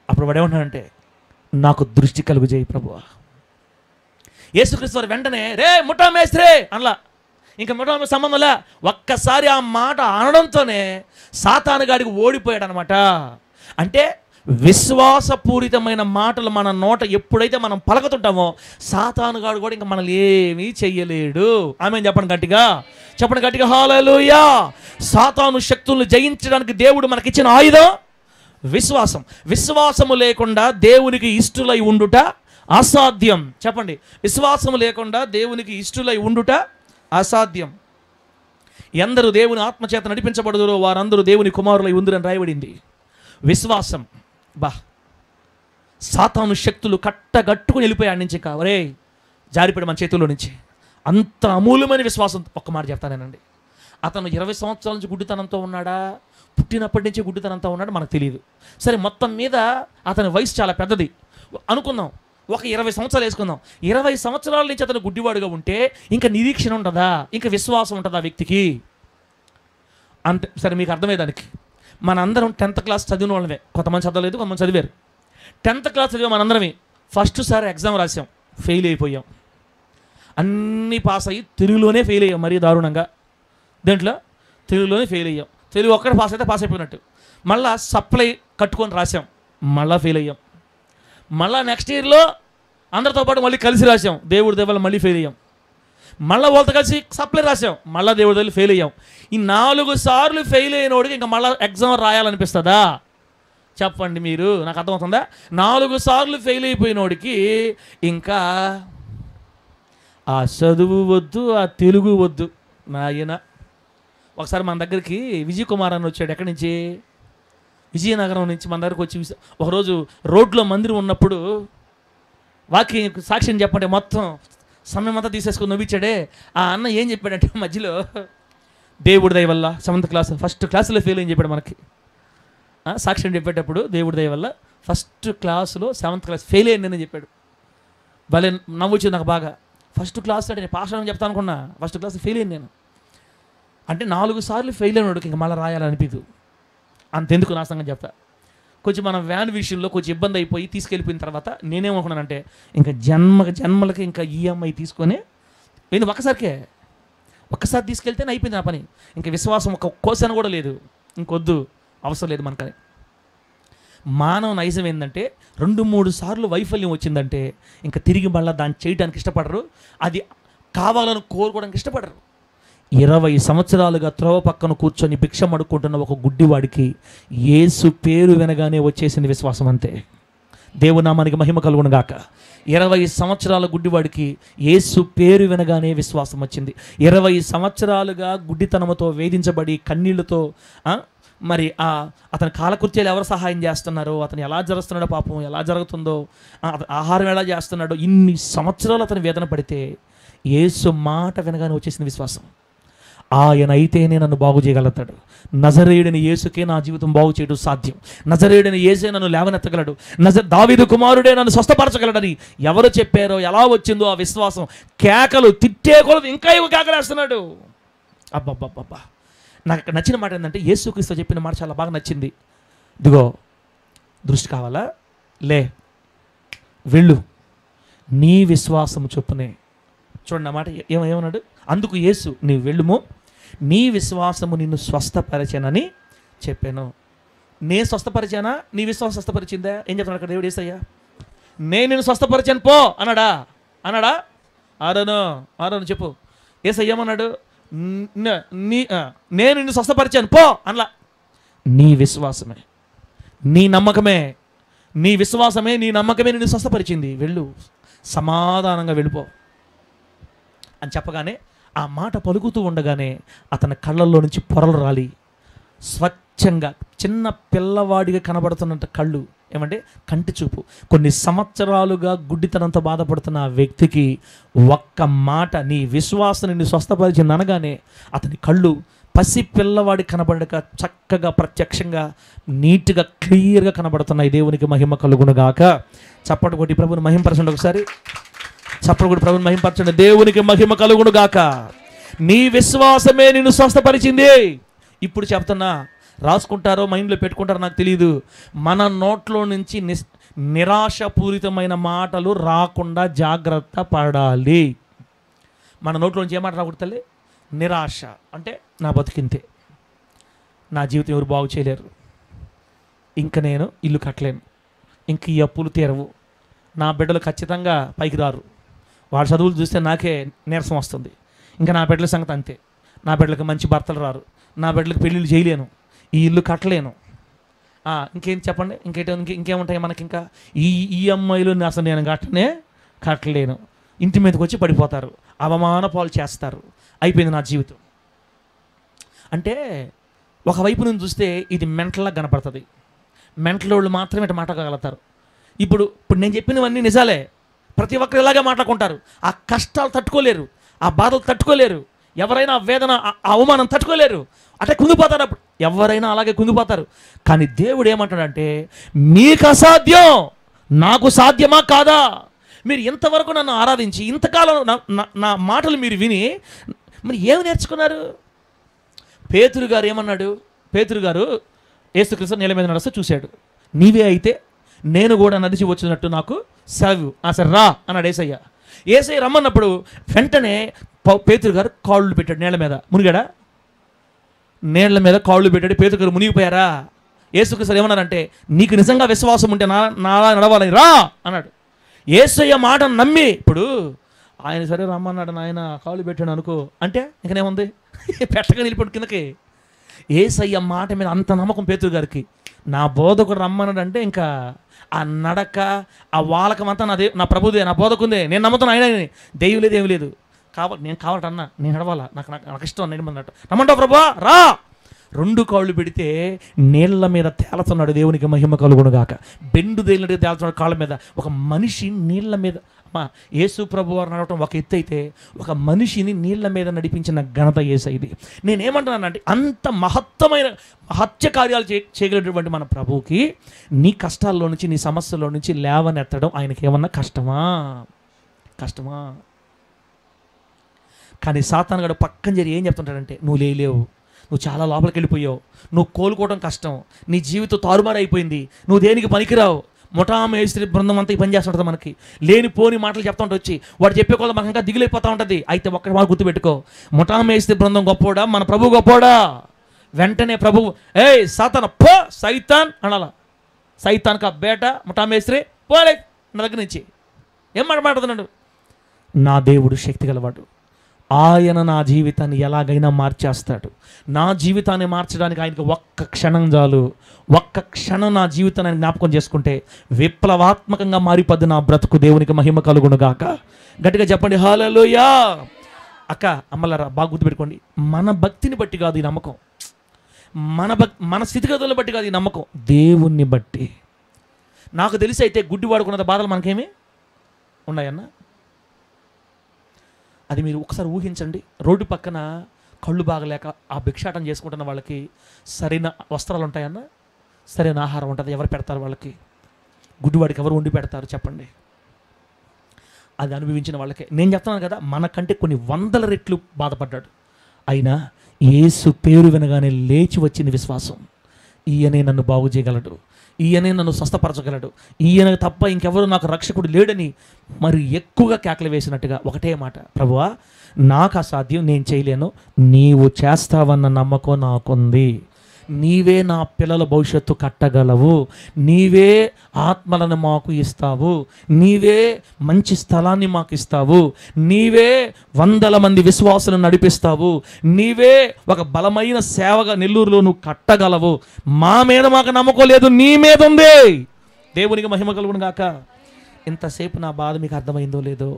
అప్పుడు వాడు ఏమంటాడంటే, నాకు దృష్టి కలుగు చేయి ప్రభువా. యేసుక్రీస్తు వారు వెంటనే రే ముఠామేస్త్రి అనలా. ఇంకా ముఠామేస్త్రి సంబంధంలా. ఒక్కసారి ఆ మాట అనడంతోనే సాతానుగాడికి ఓడిపోయాడు అనమాట. అంటే విశ్వాసపూరితమైన మాటలు మన నోట ఎప్పుడైతే మనం పలకతుంటామో సాతానుగాడు కూడా ఇంకా మనల్ని ఏమీ చెయ్యలేడు. ఆమేన్ చెప్పండి గట్టిగా హల్లెలూయా. సాతాను శక్తులను జయించడానికి దేవుడు మనకిచ్చిన ఆయుధం విశ్వాసం. విశ్వాసము లేకుండా దేవునికి ఇష్టలై ఉండుట అసాధ్యం. చెప్పండి, విశ్వాసము లేకుండా దేవునికి ఇష్టలై ఉండుట అసాధ్యం. ఎందరు దేవుని ఆత్మచేత నడిపించబడుదురో వారందరూ దేవుని కుమారులై ఉందిరని రాయబడింది. విశ్వాసం. బా, సాతాను శక్తులు కట్టగట్టుకుని వెళ్ళిపోయి ఆడి నుంచి ఒరే జారిపడి మన చేతుల్లో నుంచి. అంత అమూల్యమైన విశ్వాసం. ఒక్క మాట చెప్తానేనండి, అతను 20 సంవత్సరాల నుంచి గుడ్డితనంతో ఉన్నాడా, పుట్టినప్పటి నుంచి గుడ్డితనంతో ఉన్నాడు మనకు తెలియదు. సరే, మొత్తం మీద అతని వయసు చాలా పెద్దది అనుకుందాం, ఒక 20 సంవత్సరాలు వేసుకుందాం. 20 సంవత్సరాల నుంచి అతను గుడ్డివాడుగా ఉంటే ఇంకా నిరీక్షణ ఉంటుందా, ఇంకా విశ్వాసం ఉంటుందా వ్యక్తికి? అంటే సరే, మీకు అర్థమయ్యేదానికి మనందరం 10th క్లాస్ చదివిన వాళ్ళమే. కొంతమంది చదవలేదు, కొంతమంది చదివారు. 10th క్లాస్ చదివా మనందరమే. ఫస్ట్ సారి ఎగ్జామ్ రాసాం, ఫెయిల్ అయిపోయాం. అన్నీ పాస్ అయ్యి తెలుగులోనే ఫెయిల్ అయ్యాం, మరీ దారుణంగా. దేంట్లో? తెలుగులోనే ఫెయిల్ అయ్యాం. తెలుగు ఒక్కటి పాస్ అయితే పాస్ అయిపోయినట్టు. మళ్ళీ సప్లై కట్టుకొని రాసాం, మళ్ళీ ఫెయిల్ అయ్యాం. మళ్ళీ నెక్స్ట్ ఇయర్లో అందరితో పాటు మళ్ళీ కలిసి రాసాం, దేవుడి దేవాల మళ్ళీ ఫెయిల్ అయ్యాం. మళ్ళీ వాళ్ళతో కలిసి సప్లై రాసాం, మళ్ళీ దేవుడి దగ్గర ఫెయిల్ అయ్యాం. ఈ 4 సార్లు ఫెయిల్ అయినోడికి ఇంకా మళ్ళీ ఎగ్జామ్ రాయాలనిపిస్తుందా? చెప్పండి మీరు, నాకు అర్థమవుతుందా? 4 సార్లు ఫెయిల్ అయిపోయినోడికి ఇంకా ఆ చదువు వద్దు, ఆ తెలుగు వద్దు. నాయన, ఒకసారి మన దగ్గరికి విజయ్ కుమార్ అని వచ్చాడు. ఎక్కడి నుంచి? విజయనగరం నుంచి మన దగ్గరకు వచ్చి ఒకరోజు రోడ్లో మందిరం ఉన్నప్పుడు వాక్యం సాక్ష్యం చెప్పండి, మొత్తం సమయం అంతా తీసేసుకొని నవ్వించాడే. ఆ అన్న ఏం చెప్పాడంటే మధ్యలో, దేవుడి దయ వల్ల 7th క్లాస్ ఫస్ట్ క్లాసులో ఫెయిల్ అని చెప్పాడు మనకి. సాక్ష్యం చెప్పేటప్పుడు దేవుడి దయ వల్ల ఫస్ట్ క్లాసులో 7th క్లాస్ ఫెయిల్ అయ్యిందని చెప్పాడు. భలే నవ్వొచ్చింది నాకు బాగా. ఫస్ట్ క్లాస్ అంటే నేను పాస్ అని చెప్తాను అనుకున్నా, ఫస్ట్ క్లాస్ ఫెయిల్ అయ్యింది నేను. అంటే 4 సార్లు ఫెయిల్ అయినోడికి ఇంకా మళ్ళీ రాయాలనిపించదు. అంతెందుకు నా సంగతి చెప్తా. కొంచెం మనం వ్యాన్ విషయంలో కొంచెం ఇబ్బంది అయిపోయి తీసుకెళ్ళిపోయిన తర్వాత నేనేమనుకున్నానంటే ఇంకా జన్మలకి ఇంకా ఈఎంఐ తీసుకొని ఏంది ఒక్కసారి తీసుకెళ్తేనే అయిపోయింది నా పని. ఇంకా విశ్వాసం ఒక కోసన కూడా లేదు, ఇంకొద్దు, అవసరం లేదు మనకని. మానవ నైజం ఏంటంటే 2-3 సార్లు వైఫల్యం వచ్చిందంటే ఇంకా తిరిగి మళ్ళీ దాన్ని చేయడానికి ఇష్టపడరు, అది కావాలని కోరుకోవడానికి ఇష్టపడరు. 20 సంవత్సరాలుగా త్రోవ పక్కన కూర్చొని భిక్షం అడుక్కుంటున్న ఒక గుడ్డివాడికి యేసు పేరు వినగానే వచ్చేసింది విశ్వాసం, అంతే. దేవునామానికి మహిమ కలుగును గాక. 20 సంవత్సరాల గుడ్డివాడికి యేసు పేరు వినగానే విశ్వాసం వచ్చింది. 20 సంవత్సరాలుగా గుడ్డితనంతో వేధించబడి కన్నీళ్లతో మరి అతని కాలకృత్యాలు ఎవరు సహాయం చేస్తున్నారో, అతను ఎలా జరుగుతున్నాడో, పాపం ఎలా జరుగుతుందో, ఆహారం ఎలా చేస్తున్నాడో, ఇన్ని సంవత్సరాలు అతను వేదన పడితే యేసు మాట వినగానే వచ్చేసింది విశ్వాసం. ఆయన అయితేనే నన్ను బాగు చేయగలుగుతాడు. నజరేయుడని యేసుకే నా జీవితం బాగు చేయడం సాధ్యం. నజరేయుడని యేసే నన్ను లేవనెత్తగలడు. దావీదు కుమారుడే నన్ను స్వస్థపరచగలడని ఎవరు చెప్పారో, ఎలా వచ్చిందో ఆ విశ్వాసం. కేకలు తిట్టే కొలది ఇంకా ఇవి కేకలేస్తున్నాడు. అబ్బబ్బబ్బబ్బా, నాకు నచ్చిన మాట ఏంటంటే యేసుక్రీస్తు చెప్పిన మాట చాలా బాగా నచ్చింది. ఇదిగో దృష్టి కావాలా, లే వెళ్ళు, నీ విశ్వాసము చొప్పునే. చూడండి ఆ మాట ఏమన్నాడు. అందుకు యేసు, నీవు వెళ్ళుము, నీ విశ్వాసము నిన్ను స్వస్థపరచనని చెప్పాను. నేను స్వస్థపరిచానా, నీ విశ్వాసం స్వస్థపరిచిందా? ఏం చెప్తున్నాడు అక్కడ దేవుడు? యేసయ్యా నేను నిన్ను స్వస్థపరిచాను పో అన్నాడా? ఆరోను చెప్పు. యేసయ్య ఏమన్నాడు? నేను నిన్ను స్వస్థపరిచాను పో అనలా. నీ విశ్వాసమే, నీ నమ్మకమే, నీ విశ్వాసమే, నీ నమ్మకమే నిన్ను స్వస్థపరిచింది. వెళ్ళు, సమాధానంగా వెళ్ళిపో అని చెప్పగానే, ఆ మాట పలుకుతూ ఉండగానే అతని కళ్ళల్లో నుంచి పొరలు రాలి స్వచ్ఛంగా చిన్న పిల్లవాడిగా కనబడుతున్నంత కళ్ళు, ఏమంటే కంటి చూపు. కొన్ని సంవత్సరాలుగా గుడ్డితనంతో బాధపడుతున్న ఆ వ్యక్తికి ఒక్క మాట, నీ విశ్వాసం నిన్ను స్వస్థపరిచింది అనగానే అతని కళ్ళు పసి పిల్లవాడి కనబడక చక్కగా ప్రత్యక్షంగా నీట్గా క్లియర్గా కనబడుతున్నాయి. దేవునికి మహిమ కలుగునుగాక. చప్పటి కొట్టి ప్రభుని మహిమపరచండి ఒకసారి. చప్పటి కొట్టి ప్రభుని మహిమపరచండి. దేవునికి మహిమ కలుగునుగాక. నీ విశ్వాసమే నిన్ను స్వస్థపరిచింది. ఇప్పుడు చెప్తున్నా, రాసుకుంటారో మైండ్లో పెట్టుకుంటారో నాకు తెలియదు, మన నోట్లో నుంచి నిరాశపూరితమైన మాటలు రాకుండా జాగ్రత్త పడాలి. మన నోట్లో నుంచి ఏ మాట రాకూడదు తల్లి? నిరాశ అంటే నా బతికింతే, నా జీవితం ఎవరు బాగు చేయలేరు, ఇంక నేను ఇల్లు కట్టలేను, ఇంక ఈ అప్పులు తీరవు, నా బిడ్డలు ఖచ్చితంగా పైకి రారు, వాడి చదువులు చూస్తే నాకే నీరసం వస్తుంది, ఇంకా నా బిడ్డల సంగతి అంతే, నా బిడ్డలకు మంచి భర్తలు రారు, నా బిడ్డలకు పెళ్ళిళ్ళు చేయలేను, ఈ ఇల్లు కట్టలేను, ఇంకేం చెప్పండి, ఇంకేముంటాయి మనకి? ఇంకా ఈ అమ్మాయిలు అసలు నేను కట్టలేను, ఇంటి మీదకి వచ్చి పడిపోతారు, అవమాన పాలు చేస్తారు, అయిపోయింది నా జీవితం. అంటే ఒకవైపు నుంచి చూస్తే ఇది మెంటల్గా కనపడుతుంది, మెంటలోళ్ళు మాత్రమే ఇట్లా మాట్లాడగలుగుతారు. ఇప్పుడు నేను చెప్పినవన్నీ నిజాలే. ప్రతి ఒక్కరు ఇలాగే మాట్లాడుకుంటారు. ఆ కష్టాలు తట్టుకోలేరు, ఆ బాధలు తట్టుకోలేరు, ఎవరైనా వేదన ఆ అవమానం తట్టుకోలేరు, అట్లా కుంగిపోతారు. అప్పుడు ఎవరైనా అలాగే కుంగిపోతారు. కానీ దేవుడు ఏమంటాడంటే, మీకు అసాధ్యం, నాకు సాధ్యమా కాదా? మీరు ఇంతవరకు నన్ను ఆరాధించి ఇంతకాలం నా మాటలు మీరు విని మరి ఏమి నేర్చుకున్నారు? పేతురు గారు ఏమన్నాడు? పేతురు గారు యేసుక్రీస్తు నీళ్ళ మీద నడుస్తూ చూశాడు. నీవే అయితే నేను కూడా నడిచి వచ్చినట్టు నాకు సెలవు, సరే రా అన్నాడు యేసయ్య. యేసయ్య రమ్మన్నప్పుడు వెంటనే పేతురు గారు కాళ్ళు పెట్టాడు నీళ్ళ మీద. మునిగాడా? నీళ్ళ మీద కాళ్ళు పెట్టాడు. పేతురు గారు మునిగిపోయారా? యేసుక్రీస్తు ఏమన్నారంటే, నీకు నిజంగా విశ్వాసం ఉంటే నాలా నడవాలని రా అన్నాడు. యేసయ్య మాట నమ్మి, ఇప్పుడు ఆయన సరే రమ్మన్నాడు, నాయన కాళ్ళు పెట్టాడు అనుకో అంటే ఇంకనేముంది, పెట్టగా నిలిపడు కిందకి. యేసయ్య మాట మీద అంత నమ్మకం పేతురు గారికి. నా బోధకుడు రమ్మన్నాడు అంటే ఇంకా ఆ నడక, ఆ వాలకం అంతా నా ప్రభుదే, నా బోధకుందే, నేను నమ్ముతాను ఆయన. దెయ్యం లేదు, ఏమి లేదు. నేను కావాలన్నా, నేను నడవాలా, నాకు ఇష్టం నడమన్నట్టు. రమ్మంటావు ప్రభా రా. 2 కాళ్ళు పెడితే నీళ్ళ మీద తేలుతున్నాడు. దేవునికి మహిమ కలుగునుగాక. బెండు దేలినట్టుగా తేలుతున్నాడు కాళ్ళ మీద. ఒక మనిషి నీళ్ళ మీద, యేసు ప్రభు వారు నడవటం ఒక ఎత్తు అయితే, ఒక మనిషిని నీళ్ళ మీద నడిపించిన ఘనత యేసయ్యది. నేనేమంటున్నానంటే, అంత మహత్తమైన మహత్య కార్యాలు చేయగలిగినటువంటి మన ప్రభువుకి నీ కష్టాల్లో నుంచి, నీ సమస్యల్లో నుంచి లేవనెత్తడం ఆయనకి ఏమన్నా కష్టమా? కానీ సాతాను గాడు పక్కన జరిగి ఏం చెప్తుంటాడంటే, నువ్వు లేవు, నువ్వు చాలా లోపలికి వెళ్ళిపోయావు, నువ్వు కోలుకోవడం కష్టం, నీ జీవితం తారుమారు అయిపోయింది, నువ్వు దేనికి పనికిరావు. ముఠా మేస్త్రి బృందం అంతా ఈ పని చేస్తుంటుంది. మనకి లేని పోని మాటలు చెప్తా ఉంటుంది. వచ్చి వాడు చెప్పే కొద్ది మనకు ఇంకా దిగులైపోతూ ఉంటుంది. అయితే ఒక్కటి మాట గుర్తుపెట్టుకో, ముఠా మేస్త్రి బృందం గొప్పోడా, మన ప్రభు గొప్పోడా? వెంటనే ప్రభువు సాతాను పో సైతాన్ అనాల. సైతాన్ కా బేట ముఠా మేస్త్రి పోలే నా దగ్గర నుంచి. ఏం మాట్లాడుతున్నాడు? నా దేవుడు శక్తి గలవాడు, ఆయన నా జీవితాన్ని ఎలాగైనా మార్చేస్తాడు. నా జీవితాన్ని మార్చడానికి ఆయనకి ఒక్క క్షణం చాలు. ఒక్క క్షణం నా జీవితాన్ని జ్ఞాపకం చేసుకుంటే విప్లవాత్మకంగా మారిపోద్ది నా బ్రతుకు. దేవునికి మహిమ కలుగునుగాక. గట్టిగా చెప్పండి హల్లెలూయా. అక్క అమ్మలారా బాగా గుర్తుపెట్టుకోండి, మన భక్తిని బట్టి కాదు ఈ నమ్మకం, మన స్థితిగతులను బట్టి కాదు ఈ నమ్మకం, దేవుణ్ణి బట్టి. నాకు తెలిసి అయితే గుడ్డి వాడుకున్న బాధలు మనకేమీ ఉన్నాయన్నా? అది మీరు ఒకసారి ఊహించండి. రోడ్డు పక్కన కళ్ళు బాగలేక ఆ భిక్షాటం చేసుకుంటున్న వాళ్ళకి సరైన వస్త్రాలు ఉంటాయన్నా? సరైన ఆహారం ఉంటుంది? ఎవరు పెడతారు వాళ్ళకి? గుడ్డివాడికి ఎవరు వండి పెడతారు చెప్పండి? అది అనుభవించిన వాళ్ళకే. నేను చెప్తున్నాను కదా, మనకంటే కొన్ని 100 రెట్లు బాధపడ్డాడు. అయినా యేసు పేరు వినగానే లేచి వచ్చింది విశ్వాసం. ఈయనే నన్ను బాగు చేయగలడు, ఈయనే నన్ను స్వస్థపరచగలడు, ఈయన తప్ప ఇంకెవరు నాకు రక్షకుడు లేడని మరి ఎక్కువగా కేకలు వేసినట్టుగా ఒకటే మాట, ప్రభువా నాకు అసాధ్యం, నేను చేయలేను, నీవు చేస్తావన్న నమ్మకం నాకుంది. నీవే నా పిల్లల భవిష్యత్తు కట్టగలవు, నీవే ఆత్మలను మాకు ఇస్తావు, నీవే మంచి స్థలాన్ని మాకు ఇస్తావు, నీవే 100 మంది విశ్వాసులను నడిపిస్తావు, నీవే ఒక బలమైన సేవగా నెల్లూరులో నువ్వు కట్టగలవు. మా మీద మాకు నమ్మకం లేదు, నీ మీద ఉంది. దేవునికి మహిమ కలుగును గాక. ఇంతసేపు నా బాధ మీకు అర్థమైందో లేదో?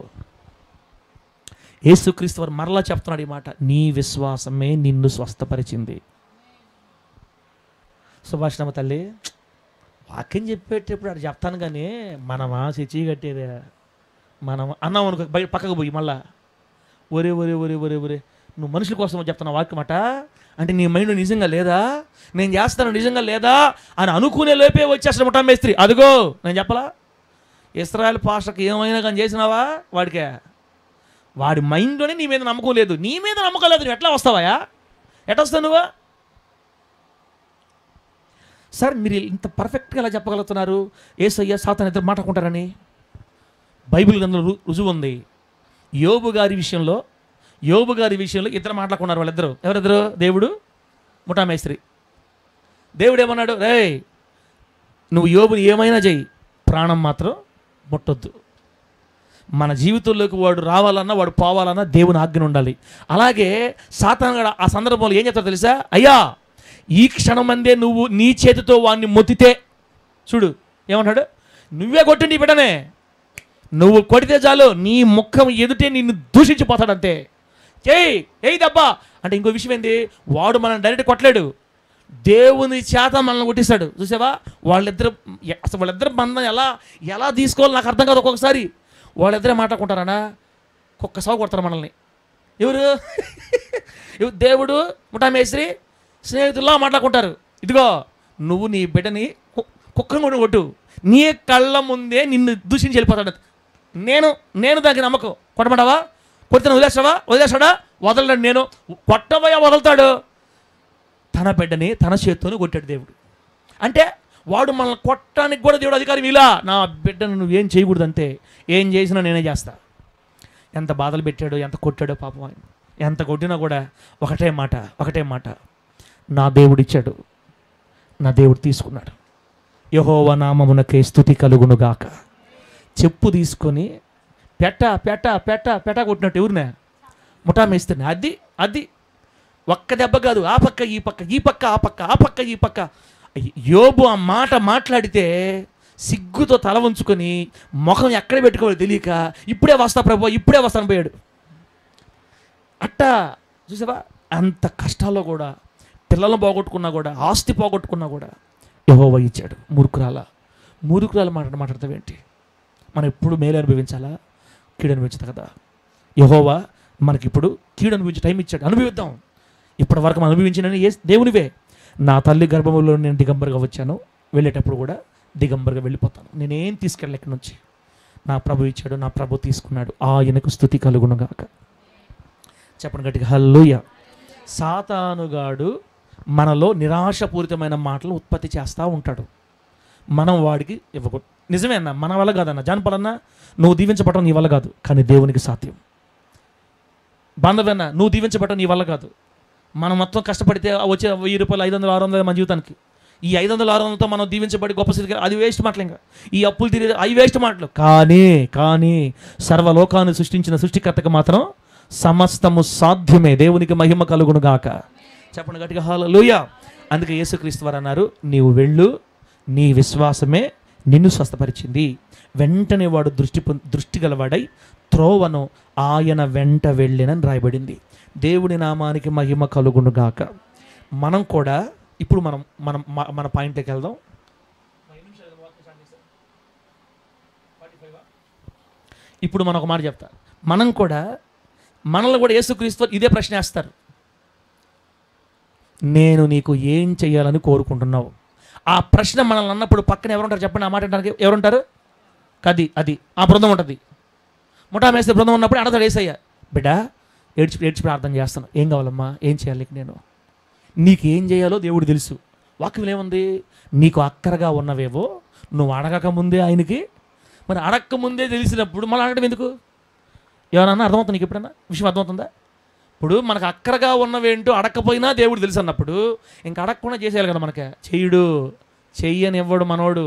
యేసుక్రీస్తు వారు మరలా చెప్తున్నాడు ఈ మాట, నీ విశ్వాసమే నిన్ను స్వస్థపరిచింది. సుభాషణమ్మ తల్లి వాక్యం చెప్పేటప్పుడు అటు చెప్తాను, కానీ మనమా చర్చి కట్టేదే, మనం అన్నాం అనుకో బయట పక్కకు పోయి మళ్ళా ఒరే ఒరే ఒరే ఒరే ఒరే నువ్వు మనుషుల కోసం చెప్తున్నా వాక్యం అట అంటే నీ మైండ్ నిజంగా లేదా, నేను చేస్తాను నిజంగా లేదా అని అనుకునే లోపే వచ్చేస్తాడు ముఠా మేస్త్రి. అదిగో నేను చెప్పలా, ఇశ్రాయేల్ పాస్టర్కి ఏమైనా కానీ చేసినావా వాడికే, వాడి మైండ్లోనే నీ మీద నమ్మకం లేదు, నీ మీద నమ్మకం లేదు, నువ్వు ఎట్లా వస్తావా, ఎట్లా వస్తావు నువ్వు? సార్ మీరు ఇంత పర్ఫెక్ట్గా ఎలా చెప్పగలుగుతున్నారు యేసయ్య సాతాను ఇద్దరు మాట్లాడుకుంటారని? బైబిల్ గ్రంథంలో రుజువు ఉంది. యోబు గారి విషయంలో ఇద్దరు మాట్లాడుకున్నారు. వాళ్ళిద్దరు ఎవరిద్దరు? దేవుడు, ముఠా మేస్త్రి. దేవుడు ఏమన్నాడు, రే నువ్వు యోబుని ఏమైనా చెయ్యి, ప్రాణం మాత్రం ముట్టొద్దు. మన జీవితంలోకి వాడు రావాలన్నా వాడు పోవాలన్నా దేవుని ఆజ్ఞ ఉండాలి. అలాగే సాతాను కూడా ఆ సందర్భంలో ఏం చెప్తారో తెలుసా, అయ్యా ఈ క్షణమందే నువ్వు నీ చేతితో వాడిని మొత్తితే, చూడు ఏమంటాడు, నువ్వే కొట్టు నీ బిడ్డనే, నువ్వు కొడితే చాలు నీ ముఖం ఎదుటే నిన్ను దూషించిపోతాడంతే, చేయి దబ్బా అంటే. ఇంకో విషయం ఏంది, వాడు మనం డైరెక్ట్ కొట్టలేడు, దేవుని చేత మనల్ని కొట్టిస్తాడు. చూసావా వాళ్ళిద్దరు బంధం ఎలా తీసుకోవాలి నాకు అర్థం కాదు. ఒక్కొక్కసారి వాళ్ళిద్దరే మాట్లాడుకుంటారనా, కుక్క సాగు కొడతారు మనల్ని. ఎవరు దేవుడు ముఠామేశ్వరి స్నేహితుల్లా మాట్లాడుకుంటారు. ఇదిగో నువ్వు నీ బిడ్డని కుక్కను కూడా కొట్టు, నీ కళ్ళ ముందే నిన్ను దూషించి వెళ్ళిపోతాడు. నేను దానికి నమ్మకం. కొట్టమంటావా? కొడితే వదిలేస్తాడా? వదలడు. నేను కొట్టబోయా వదులుతాడు. తన బిడ్డని తన చేత్తోనే కొట్టాడు దేవుడు. అంటే వాడు మనల్ని కొట్టడానికి కూడా దేవుడు అధికారం ఇలా. నా బిడ్డను నువ్వేం చేయకూడదు, అంతే. ఏం చేసినా నేనే చేస్తా. ఎంత బాధలు పెట్టాడో, ఎంత కొట్టాడో పాపం ఆయన. ఎంత కొట్టినా కూడా ఒకటే మాట, నా దేవుడు ఇచ్చాడు, నా దేవుడు తీసుకున్నాడు. యెహోవా నామమునకే స్తుతి కలుగునుగాక. చెప్పు తీసుకొని పెట్ట కొట్టినట్టు ఎవరినే? ముఠామేస్తేనే. అది ఒక్క దెబ్బ కాదు, ఆ పక్క ఈ పక్క ఆ పక్క. యోబు ఆ మాట మాట్లాడితే సిగ్గుతో తల ఉంచుకొని ముఖం ఎక్కడ పెట్టుకోవాలో తెలియక ఇప్పుడే వస్తా ప్రభు, ఇప్పుడే వస్తాను పోయాడు. అట్టా చూసావా, అంత కష్టాల్లో కూడా, పిల్లలను పోగొట్టుకున్నా కూడా, ఆస్తి పోగొట్టుకున్నా కూడా యెహోవా ఇచ్చాడు. మూర్ఖురాలు మాట్లాడతావేంటి? మనం ఎప్పుడు మేలు అనుభవించాలా, కీడు అనుభవించదు కదా. యెహోవా మనకిప్పుడు కీడు అనుభవించే టైం ఇచ్చాడు, అనుభవిద్దాం. ఇప్పటి వరకు మనం అనుభవించిన దేవునివే. నా తల్లి గర్భంలో నేను దిగంబరుగా వచ్చాను, వెళ్ళేటప్పుడు కూడా దిగంబరుగా వెళ్ళిపోతాను. నేనేం తీసుకెళ్ళి ఇక్కడి నుంచి. నా ప్రభు ఇచ్చాడు, నా ప్రభు తీసుకున్నాడు. ఆయనకు స్తుతి కలుగునుగాక. చెప్పండి గట్టిగా హల్లెలూయా. సాతానుగాడు మనలో నిరాశపూరితమైన మాటలు ఉత్పత్తి చేస్తూ ఉంటాడు. మనం వాడికి ఇవ్వకూడదు. నిజమే అన్న, మన వల్ల కాదన్న. జానపడన్నా, నువ్వు దీవించబడటం నీ వల్ల కాదు, కానీ దేవునికి సాధ్యం. బాంధవ్యన్న, నువ్వు దీవించబడటం నీ వల్ల కాదు. మనం మొత్తం కష్టపడితే వచ్చే 1000 రూపాయలు, 500, 600 మన జీవితానికి. ఈ 500, 600తో మనం దీవించబడి గొప్ప స్థితికి, అది వేస్ట్ మాటలు. ఇంకా ఈ అప్పులు తీరేది అవి వేస్ట్ మాటలు. కానీ సర్వలోకాన్ని సృష్టించిన సృష్టికర్తకు మాత్రం సమస్తము సాధ్యమే. దేవునికి మహిమ కలుగును గాక. చెప్పండి గట్టిగా హల్లెలూయా. అందుకే యేసుక్రీస్తు వారు అన్నారు, నీవు వెళ్ళు, నీ విశ్వాసమే నిన్ను స్వస్థపరిచింది. వెంటనే వాడు దృష్టి గలవాడై త్రోవను ఆయన వెంట వెళ్ళినని రాయబడింది. దేవుని నామానికి మహిమ కలుగును గాక. మనం కూడా ఇప్పుడు మన పాయింట్లోకి వెళ్దాం. ఇప్పుడు మనం ఒక మాట చెప్తా. మనల్ని కూడా యేసుక్రీస్తు ఇదే ప్రశ్న వేస్తారు, నేను నీకు ఏం చెయ్యాలని కోరుకుంటున్నావు? ఆ ప్రశ్న మనల్ని అన్నప్పుడు పక్కన ఎవరుంటారు చెప్పండి? ఆ మాట అంటానికి ఎవరుంటారు? అది ఆ బృందం ఉంటుంది. ముఠామేస్తే బృందం ఉన్నప్పుడు అడతాడు యేసయ్య, బిడ్డ ఏడ్చి ప్రార్థన చేస్తాను, ఏం కావాలమ్మా, ఏం చేయాలి నేను? నీకేం చేయాలో దేవుడు తెలుసు. వాక్యం ఏముంది? నీకు అక్కరగా ఉన్నవేవో నువ్వు అడగక ముందే ఆయనకి, మరి అడగక ముందే తెలిసినప్పుడు మళ్ళీ అడగడం ఎందుకు? ఏమన్నా అర్థమవుతుంది నీకు? ఎప్పుడన్నా విషయం అర్థమవుతుందా? ఇప్పుడు మనకు అక్కరగా ఉన్నవేంటో అడగకపోయినా దేవుడు తెలుసు అన్నప్పుడు ఇంకా అడగకుండా చేసేయాలి కదా. మనకి చెయ్యనివ్వడు మనోడు,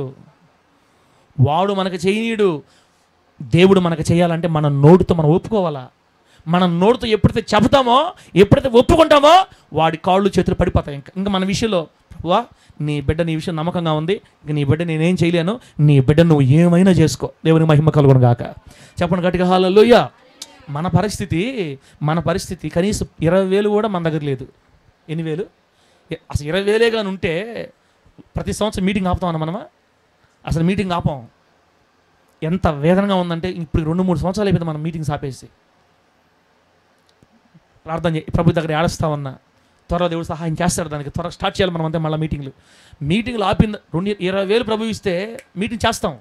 వాడు మనకు చేయనీయుడు. దేవుడు మనకు చేయాలంటే మన నోటితో మనం ఒప్పుకోవాలా. మన నోటితో ఎప్పుడైతే చెబుతామో, ఎప్పుడైతే ఒప్పుకుంటామో వాడి కాళ్ళు చేతులు పడిపోతాయి. ఇంకా మన విషయంలో ప్రభువా, నీ బిడ్డ నీ విషయం నమ్మకంగా ఉంది, ఇంక నీ బిడ్డ నేనేం చేయలేను, నీ బిడ్డ నువ్వు ఏమైనా చేసుకో. దేవుని మహిమ కలుగును గాక. చెప్పండి గట్టిగా హల్లెలూయా. మన పరిస్థితి కనీసం 20,000 కూడా మన దగ్గర లేదు. ఎన్ని వేలు? అసలు 20,000 కానీ ఉంటే ప్రతి సంవత్సరం మీటింగ్ ఆపుతామన్నా మనమా? అసలు మీటింగ్ ఆపాం. ఎంత వేదనగా ఉందంటే ఇప్పుడు 2-3 సంవత్సరాలు అయిపోయింది మనం మీటింగ్స్ ఆపేసి. ప్రార్థన చేయి, ప్రభు దగ్గర ఏడుస్తామన్నా త్వరగా దేవుడు సహాయం చేస్తాడు. దానికి త్వరగా స్టార్ట్ చేయాలి మనం అంతే. మళ్ళీ మీటింగ్లు ఆపింది 20,000 ప్రభు ఇస్తే మీటింగ్ చేస్తాం,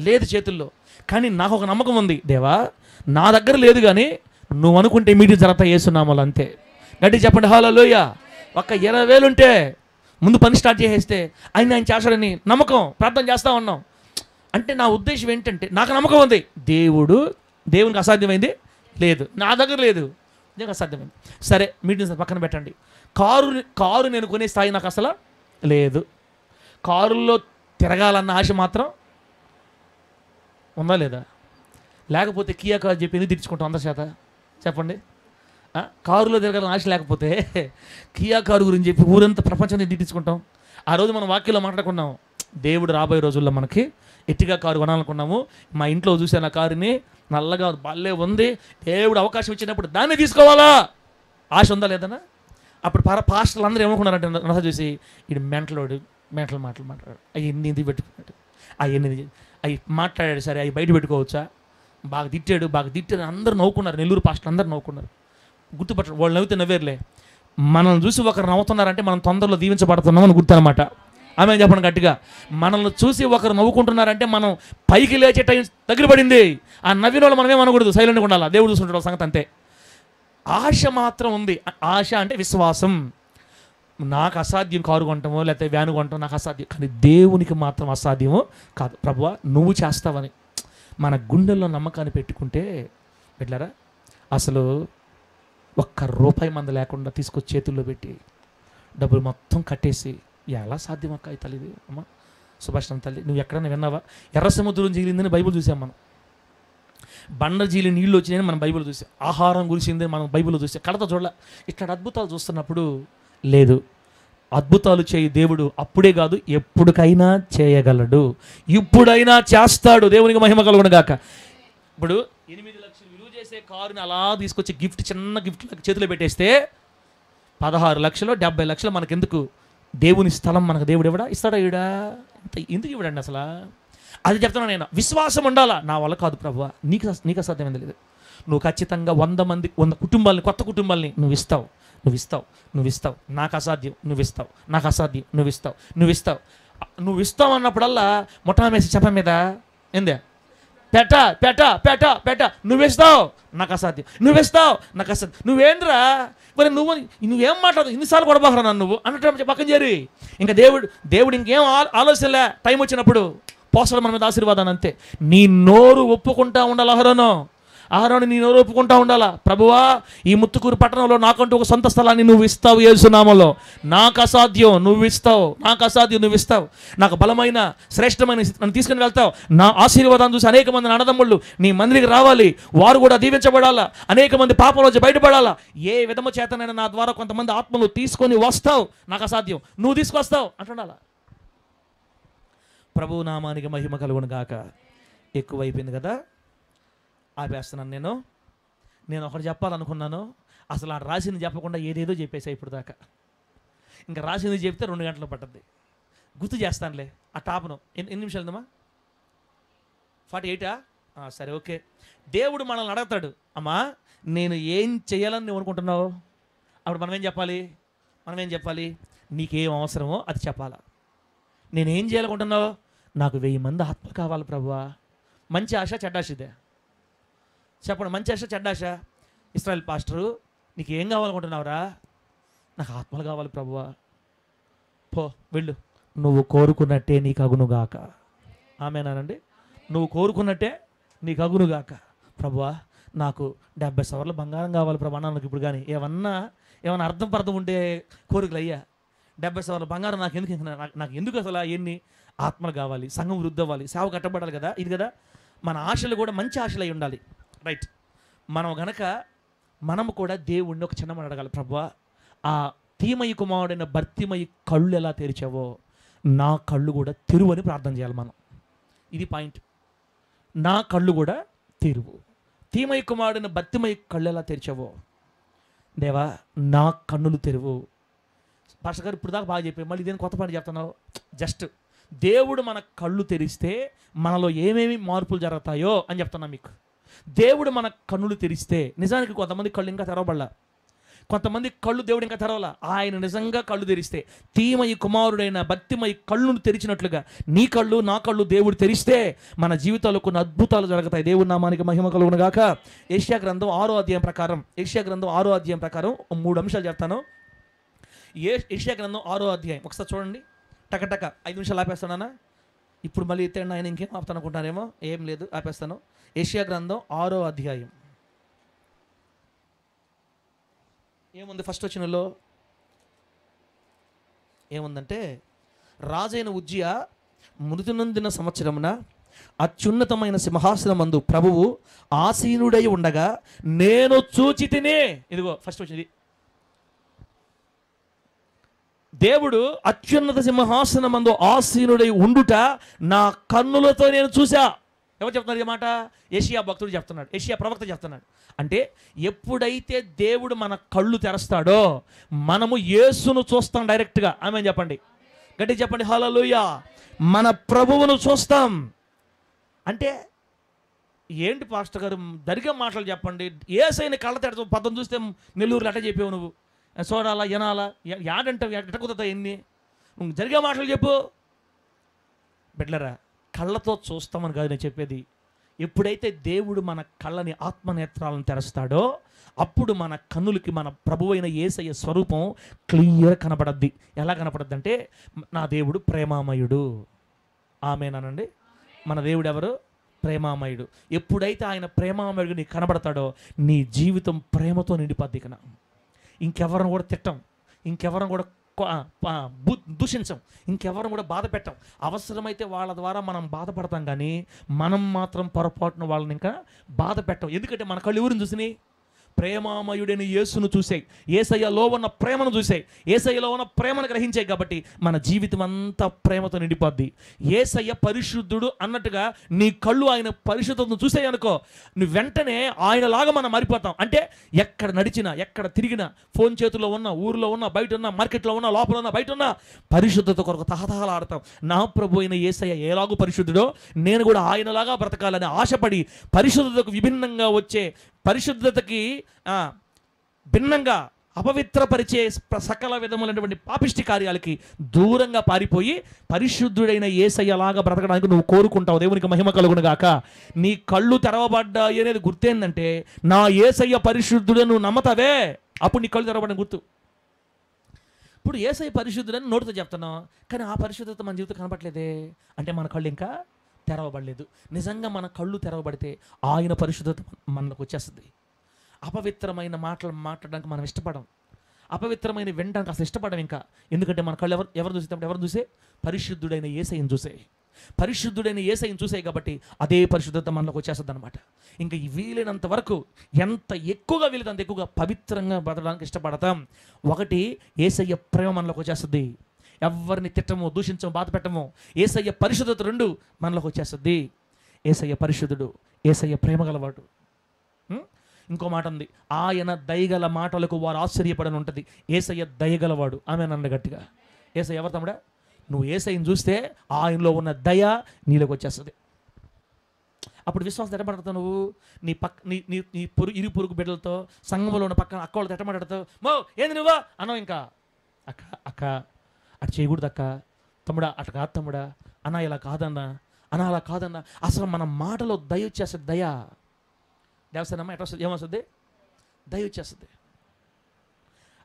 లేదు చేతుల్లో. కానీ నాకు ఒక నమ్మకం ఉంది, దేవా నా దగ్గర లేదు కానీ నువ్వు అనుకుంటే మీటింగ్ జరుగుతాయి యేసునామములో, అంతే. గట్టిగా చెప్పండి హల్లెలూయా. ఒక్క 20,000 ఉంటే ముందు పని స్టార్ట్ చేసేస్తే ఆయన చేస్తాడని నమ్మకం, ప్రార్థన చేస్తూ ఉన్నాం. అంటే నా ఉద్దేశం ఏంటంటే నాకు నమ్మకం ఉంది, దేవునికి అసాధ్యమైంది లేదు, నా దగ్గర లేదు, నిజంగా అసాధ్యమైంది. సరే మీటింగ్స్ పక్కన పెట్టండి. కారు నేను కొనే స్థాయి నాకు అసలు లేదు. కారులో తిరగాలన్న ఆశ మాత్రం ఉందా లేదా? లేకపోతే కియా కారు చెప్పి ఎందుకు తెచ్చుకుంటాం 100%? చెప్పండి. కారులో తిరగాలని ఆశ లేకపోతే కియా కారు గురించి చెప్పి ఊరంతా ప్రపంచాన్ని తెచ్చుకుంటాం. ఆ రోజు మనం వాక్యంలో మాట్లాడుకున్నాం, దేవుడు రాబోయే రోజుల్లో మనకి ఎట్టిగా కారు కొనాలనుకున్నాము. మా ఇంట్లో చూసాను ఆ కారుని, నల్లగా భలే ఉంది. దేవుడు అవకాశం ఇచ్చినప్పుడు దాన్ని తీసుకోవాలా? ఆశ ఉందా లేదన్నా? అప్పుడు పాస్టర్లు అందరూ ఏమనుకున్నారంటే నస చూసి ఇది మెంటలోడు మెంటల్ మాటలు మాట్లాడాడు, అవి ఎన్ని పెట్టుకున్నాడు, అవి మాట్లాడాడు, సరే అవి బయట పెట్టుకోవచ్చా, బాగా తిట్టాడు అందరూ నవ్వుకున్నారు. నెల్లూరు పాస్టర్లు అందరూ నవ్వుకున్నారు. గుర్తుపట్టడం వాళ్ళు నవ్వితే నవ్వేరులే. మనల్ని చూసి ఒకరు నవ్వుతున్నారంటే మనం తొందరలో దీవించబడుతున్నాం అని గుర్తు అనమాట. ఆమె చెప్పండి గట్టిగా. మనల్ని చూసి ఒకరు నవ్వుకుంటున్నారంటే మనం పైకి లేచే టైం దగ్గర పడింది. ఆ నవ్విన వాళ్ళు మనమే అనకూడదు, సైలెంట్గా ఉండాలి. దేవుడు చూసుకుంటాడు సంగతి అంతే. ఆశ మాత్రం ఉంది. ఆశ అంటే విశ్వాసం. నాకు అసాధ్యం కారు కొంటామో లేకపోతే వ్యాను కొంటామో నాకు అసాధ్యం, కానీ దేవునికి మాత్రం అసాధ్యమో కాదు. ప్రభువా నువ్వు చేస్తావని మన గుండెల్లో నమ్మకాన్ని పెట్టుకుంటే పెట్టారా, అసలు ఒక్క రూపాయి మంది లేకుండా తీసుకొచ్చి చేతుల్లో పెట్టి డబ్బులు మొత్తం కట్టేసి ఎలా సాధ్యం అక్క ఈ తల్లిది అమ్మ సుభాష్ తల్లి, నువ్వు ఎక్కడైనా విన్నావా? ఎర్ర సముద్రం జీలిందని బైబిల్ చూసాం మనం. బండ జీలి నీళ్ళు వచ్చినాయని మనం బైబిల్ చూసాం. ఆహారం గురిసిందని మనం బైబిల్ చూసాం. కడత చూడాల. ఇక్కడ అద్భుతాలు చూస్తున్నప్పుడు లేదు, అద్భుతాలు చేయి దేవుడు అప్పుడే కాదు ఎప్పటికైనా చేయగలడు, ఇప్పుడైనా చేస్తాడు. దేవునికి మహిమ కలుగును గాక. ఇప్పుడు 8 లక్షలు విలువ చేసే కారుని అలా తీసుకొచ్చి గిఫ్ట్, చిన్న గిఫ్ట్ చేతిలో పెట్టేస్తే 16 లక్షలు 70 లక్షలు మనకెందుకు? దేవుని స్థలం మనకు దేవుడు ఇవ్వడా? ఇస్తాడా? ఇడా ఎందుకు ఇవ్వడండి అసలు? అది చెప్తున్నాను నేను. విశ్వాసం ఉండాలా. నా వల్ల కాదు ప్రభువా, నీకు అసాధ్యమైంది లేదు. నువ్వు ఖచ్చితంగా 100 కుటుంబాలని, కొత్త కుటుంబాలని నువ్వు ఇస్తావు. నాకు అసాధ్యం, నువ్వు ఇస్తావు. నాకు అసాధ్యం, నువ్వు ఇస్తావు అన్నప్పుడల్లా మొట్టమేసి చెప్ప మీద ఏందే పెట్ట నువ్విస్తావు, నాకు అసాధ్యం, నువ్విస్తావు, నాకు అసాధ్యం, నువ్వేంద్రా మరి నువ్వేం మాట్లాడదు, ఇన్నిసార్లు కూడా బాగా నన్ను నువ్వు అన్నట్టు పక్కన చేరి. ఇంకా దేవుడు ఇంకేం ఆలోచనలే. టైం వచ్చినప్పుడు పోసలు మన మీద ఆశీర్వాదాన్ని అంతే. నీ నోరు ఒప్పుకుంటా ఉండాలి. ఆహారాన్ని నీ నోరు ఒప్పుకుంటా ఉండాలా. ప్రభువా ఈ ముత్తుకూరు పట్టణంలో నాకంటూ ఒక సొంత స్థలాన్ని నువ్వు ఇస్తావు యేసు నామములో. నాకు అసాధ్యం నువ్వు ఇస్తావు. నాకు బలమైన శ్రేష్టమైన నన్ను తీసుకుని వెళ్తావు. నా ఆశీర్వాదాన్ని చూసి అనేక మంది అన్నదమ్ముళ్ళు నీ మందిరికి రావాలి, వారు కూడా దీవించబడాలా, అనేక మంది పాపంలోంచి బయటపడాలా. ఏ విధము చేతనైనా నా ద్వారా కొంతమంది ఆత్మలు తీసుకొని వస్తావు. నాకు అసాధ్యం, నువ్వు తీసుకొస్తావు అంటున్నాలా. ప్రభు నామానికి మహిమ కలుగును గాక. ఎక్కువైపోయింది కదా, ఆపేస్తున్నాను. నేను ఒకటి చెప్పాలనుకున్నాను, అసలు ఆ రాసింది చెప్పకుండా ఏదేదో చెప్పేసా ఇప్పుడు దాకా. ఇంకా రాసింది చెప్తే 2 గంటలు పట్టద్ది. గుర్తు చేస్తానులే ఆ టాప్ను. ఎన్ని నిమిషాలు ఉందమ్మా? 48 సరే ఓకే. దేవుడు మనల్ని అడుగుతాడు, అమ్మా నేను ఏం చేయాలని నువ్వు అనుకుంటున్నావు? అప్పుడు మనం ఏం చెప్పాలి? నీకేం అవసరమో అది చెప్పాలా. నేనేం చేయాలనుకుంటున్నావు? నాకు 1000 మంది ఆత్మలు కావాలి ప్రభువా. మంచి ఆశ చెడ్డ ఆశ ఇదే చెప్పండి. మంచి ఆశ చెడ్డ ఆశ. ఇస్రాయేల్ పాస్టరు నీకు ఏం కావాలనుకుంటున్నావురా? నాకు ఆత్మలు కావాలి ప్రభువా. పో వెళ్ళు, నువ్వు కోరుకున్నట్టే నీకు అగునుగాక. ఆమేనానండి? నువ్వు కోరుకున్నట్టే నీకు అగునుగాక. ప్రభువా నాకు 70 సవర్ల బంగారం కావాలి ప్రభా నాకు ఇప్పుడు. కానీ ఏమన్నా అర్థం ఉంటే కోరికలు అయ్యా. 70 సవర్ల బంగారం నాకు ఎందుకు అసలు? ఎన్ని ఆత్మలు కావాలి, సంఘం వృద్ధి అవ్వాలి, సేవ కట్టబడాలి కదా. ఇది కదా మన ఆశలు కూడా మంచి ఆశలు అయి ఉండాలి. రైట్. మనము కూడా దేవుణ్ణి ఒక చిన్న మాట అడగాలి. ప్రభువా ఆ తీమయి కుమారుడైన భర్తిమయి కళ్ళు ఎలా తెరిచావో నా కళ్ళు కూడా తెరువు అని ప్రార్థన చేయాలి మనం. ఇది పాయింట్. నా కళ్ళు కూడా తెరువు. తీమయి కుమారుడైన భర్తిమయి కళ్ళు ఎలా తెరిచావో దేవా నా కన్నులు తెరువు. పాస్టర్ గారు ఇప్పుడు దాకా బాగా చెప్పారు, మళ్ళీ ఇదేం కొత్త పని చెప్తున్నావు? జస్ట్ దేవుడు మన కళ్ళు తెరిస్తే మనలో ఏమేమి మార్పులు జరుగుతాయో అని చెప్తున్నా మీకు. దేవుడు మన కన్నులు తెరిస్తే, నిజానికి కొంతమంది కళ్ళు ఇంకా తెరవబడలా, కొంతమంది కళ్ళు దేవుడు ఇంకా తెరవలా. ఆయన నిజంగా కళ్ళు తెరిస్తే, తీమయి కుమారుడైన భక్తిమయి కళ్ళును తెరిచినట్లుగా నీ కళ్ళు నా కళ్ళు దేవుడు తెరిస్తే మన జీవితాల్లో కొన్ని అద్భుతాలు జరుగుతాయి. దేవుడి నామానికి మహిమ కలుగును గాక. యెషయా గ్రంథం 6వ అధ్యాయం ప్రకారం 3 అంశాలు చెప్తాను. యెషయా గ్రంథం 6వ అధ్యాయం ఒకసారి చూడండి. టకటక 5 నిమిషాలు ఆపేస్తానా? ఇప్పుడు మళ్ళీ ఎత్తండి ఆయన ఇంకేం ఆపుతాను అనుకుంటానేమో. ఏం లేదు, ఆపేస్తాను. యెషయా గ్రంథం 6వ అధ్యాయం ఏముంది? ఫస్ట్ వచనంలో ఏముందంటే, రాజైన ఉజ్జియా మృతి నొందిన సంవత్సరమున అత్యున్నతమైన సింహాసనమందు ప్రభువు ఆసీనుడై ఉండగా నేను చూచి తిని. ఇదిగో ఫస్ట్ వచ్చింది. దేవుడు అత్యున్నత సింహాసనమందు ఆసీనుడై ఉండుట నా కన్నులతో నేను చూసా. ఎవరు చెప్తున్నారు ఈ మాట? యెషయా భక్తుడు చెప్తున్నాడు, యెషయా ప్రవక్త చెప్తున్నాడు. అంటే ఎప్పుడైతే దేవుడు మన కళ్ళు తెరస్తాడో మనము యేసును చూస్తాం డైరెక్ట్గా. ఆమేన్ చెప్పండి, గట్టిగా చెప్పండి హల్లెలూయా. మన ప్రభువును చూస్తాం. అంటే ఏంటి పాస్టర్ గారు దరిగా మాటలు చెప్పండి, యేసయ్యని కళ్ళ తెరచు పద్దం చూస్తే నెల్లూరులో అట్ట చెప్పావు నువ్వు, చూడాలా వినాలా, యాడంటావు, ఎట్ట కుదురుతావు ఎన్ని, జరిగే మాటలు చెప్పు. బిడ్డలారా, కళ్ళతో చూస్తామని కాదు నేను చెప్పేది. ఎప్పుడైతే దేవుడు మన కళ్ళని ఆత్మనేత్రాలను తెరుస్తాడో అప్పుడు మన కన్నులకి మన ప్రభువైన యేసయ్య స్వరూపం క్లియర్ కనపడద్ది. ఎలా కనపడద్ది అంటే, నా దేవుడు ప్రేమామయుడు. ఆమేనానండి. మన దేవుడు ఎవరు? ప్రేమామయుడు. ఎప్పుడైతే ఆయన ప్రేమామయుడు నీకు కనబడతాడో నీ జీవితం ప్రేమతో నిండిపోద్ది. ఇక ఇంకెవరిని కూడా తిట్టం, ఇంకెవరిని కూడా దూషించం, ఇంకెవరిని కూడా బాధ పెట్టం. అవసరమైతే వాళ్ళ ద్వారా మనం బాధపడతాం, కానీ మనం మాత్రం పొరపాటున వాళ్ళని ఇంకా బాధ పెట్టం. ఎందుకంటే మన కళ్ళు ఎవరిని చూసినాయి? ప్రేమామయుడైన యేసును చూసాయి, యేసయ్యలో ఉన్న ప్రేమను చూసాయి, యేసయ్యలో ఉన్న ప్రేమను గ్రహించాయి. కాబట్టి మన జీవితం అంతా ప్రేమతో నిండిపోద్ది. యేసయ్య పరిశుద్ధుడు అన్నట్టుగా నీ కళ్ళు ఆయన పరిశుద్ధతను చూసాయి అనుకో, నువ్వు వెంటనే ఆయనలాగా మనం మారిపోతాం. అంటే ఎక్కడ నడిచినా, ఎక్కడ తిరిగినా, ఫోన్ చేతుల్లో ఉన్న, ఊరిలో ఉన్న, బయట ఉన్న, మార్కెట్లో ఉన్న, లోపల ఉన్న, బయట ఉన్న, పరిశుద్ధత కొరకు తహతహలాడతాం. నా ప్రభు అయిన యేసయ్య ఎలాగూ పరిశుద్ధుడో నేను కూడా ఆయనలాగా బ్రతకాలని ఆశపడి పరిశుద్ధతకు విభిన్నంగా వచ్చే, పరిశుద్ధతకి భిన్నంగా అపవిత్రపరిచే సకల విధములైనటువంటి పాపిష్టి కార్యాలకి దూరంగా పారిపోయి పరిశుద్ధుడైన యేసయ్యలాగా బ్రతకడానికి నువ్వు కోరుకుంటావు. దేవునికి మహిమ కలుగును గాక. నీ కళ్ళు తెరవబడ్డాయి అనేది గుర్తేందంటే, నా యేసయ్య పరిశుద్ధుడని నువ్వు నమ్మతావే, అప్పుడు నీ కళ్ళు తెరవబడిన గుర్తు. ఇప్పుడు యేసయ్య పరిశుద్ధుడని నోటితో చెప్తున్నావు, కానీ ఆ పరిశుద్ధత మన జీవితం కనపట్లేదే అంటే మన కళ్ళు ఇంకా తెరవబడలేదు. నిజంగా మన కళ్ళు తెరవబడితే ఆయన పరిశుద్ధత మనకు వచ్చేస్తుంది. అపవిత్రమైన మాటలు మాట్లాడడానికి మనం ఇష్టపడం, అపవిత్రమైన వినడానికి అసలు ఇష్టపడం ఇంకా. ఎందుకంటే మన కళ్ళు ఎవరు చూసేటప్పుడు ఎవరు చూసే? పరిశుద్ధుడైన యేసయ్యను చూసే, పరిశుద్ధుడైన యేసయ్యను చూసాయి. కాబట్టి అదే పరిశుద్ధత మనలోకి వచ్చేస్తుంది అనమాట. ఇంకా వీలైనంత వరకు ఎంత ఎక్కువగా వీలైతే అంత ఎక్కువగా పవిత్రంగా బతకడానికి ఇష్టపడతాం. ఒకటి, యేసయ్య ప్రేమ మనలోకి వచ్చేస్తుంది. ఎవరిని తిట్టము, దూషించము, బాధ పెట్టము. యేసయ్య పరిశుద్ధత రెండు మనలోకి వచ్చేస్తుంది. యేసయ్య పరిశుద్ధుడు, యేసయ్య ప్రేమ గలవాడు. ఇంకో మాట ఉంది, ఆయన దయగల మాటలకు వారు ఆశ్చర్యపడని ఉంటుంది. యేసయ్య దయగలవాడు. ఆమె నన్ను గట్టిగా. యేసయ్య ఎవరు తమ్ముడా? నువ్వు యేసయ్యను చూస్తే ఆయనలో ఉన్న దయ నీలోకి వచ్చేస్తుంది. అప్పుడు విశ్వాసం ఎట్టమాడతావు నువ్వు? నీ ఇరు పొరుగు బిడ్డలతో, సంఘంలో ఉన్న పక్కన అక్క వాళ్ళతో ఎట్టమాడతావు? మో ఏంది నువ్వా అన్నావు ఇంకా, అక్క అక్క అటు చేయకూడదు అక్క, తమ్ముడా అటు కాదు తమ్ముడా, అన్న ఇలా కాదన్నా, అన్న అలా కాదన్నా. అసలు మన మాటలో దయ వచ్చేస్తుంది. దయ దేవస్థానమ్మ ఎట్లా వస్తుంది? ఏమొస్తుంది? దయ వచ్చేస్తుంది.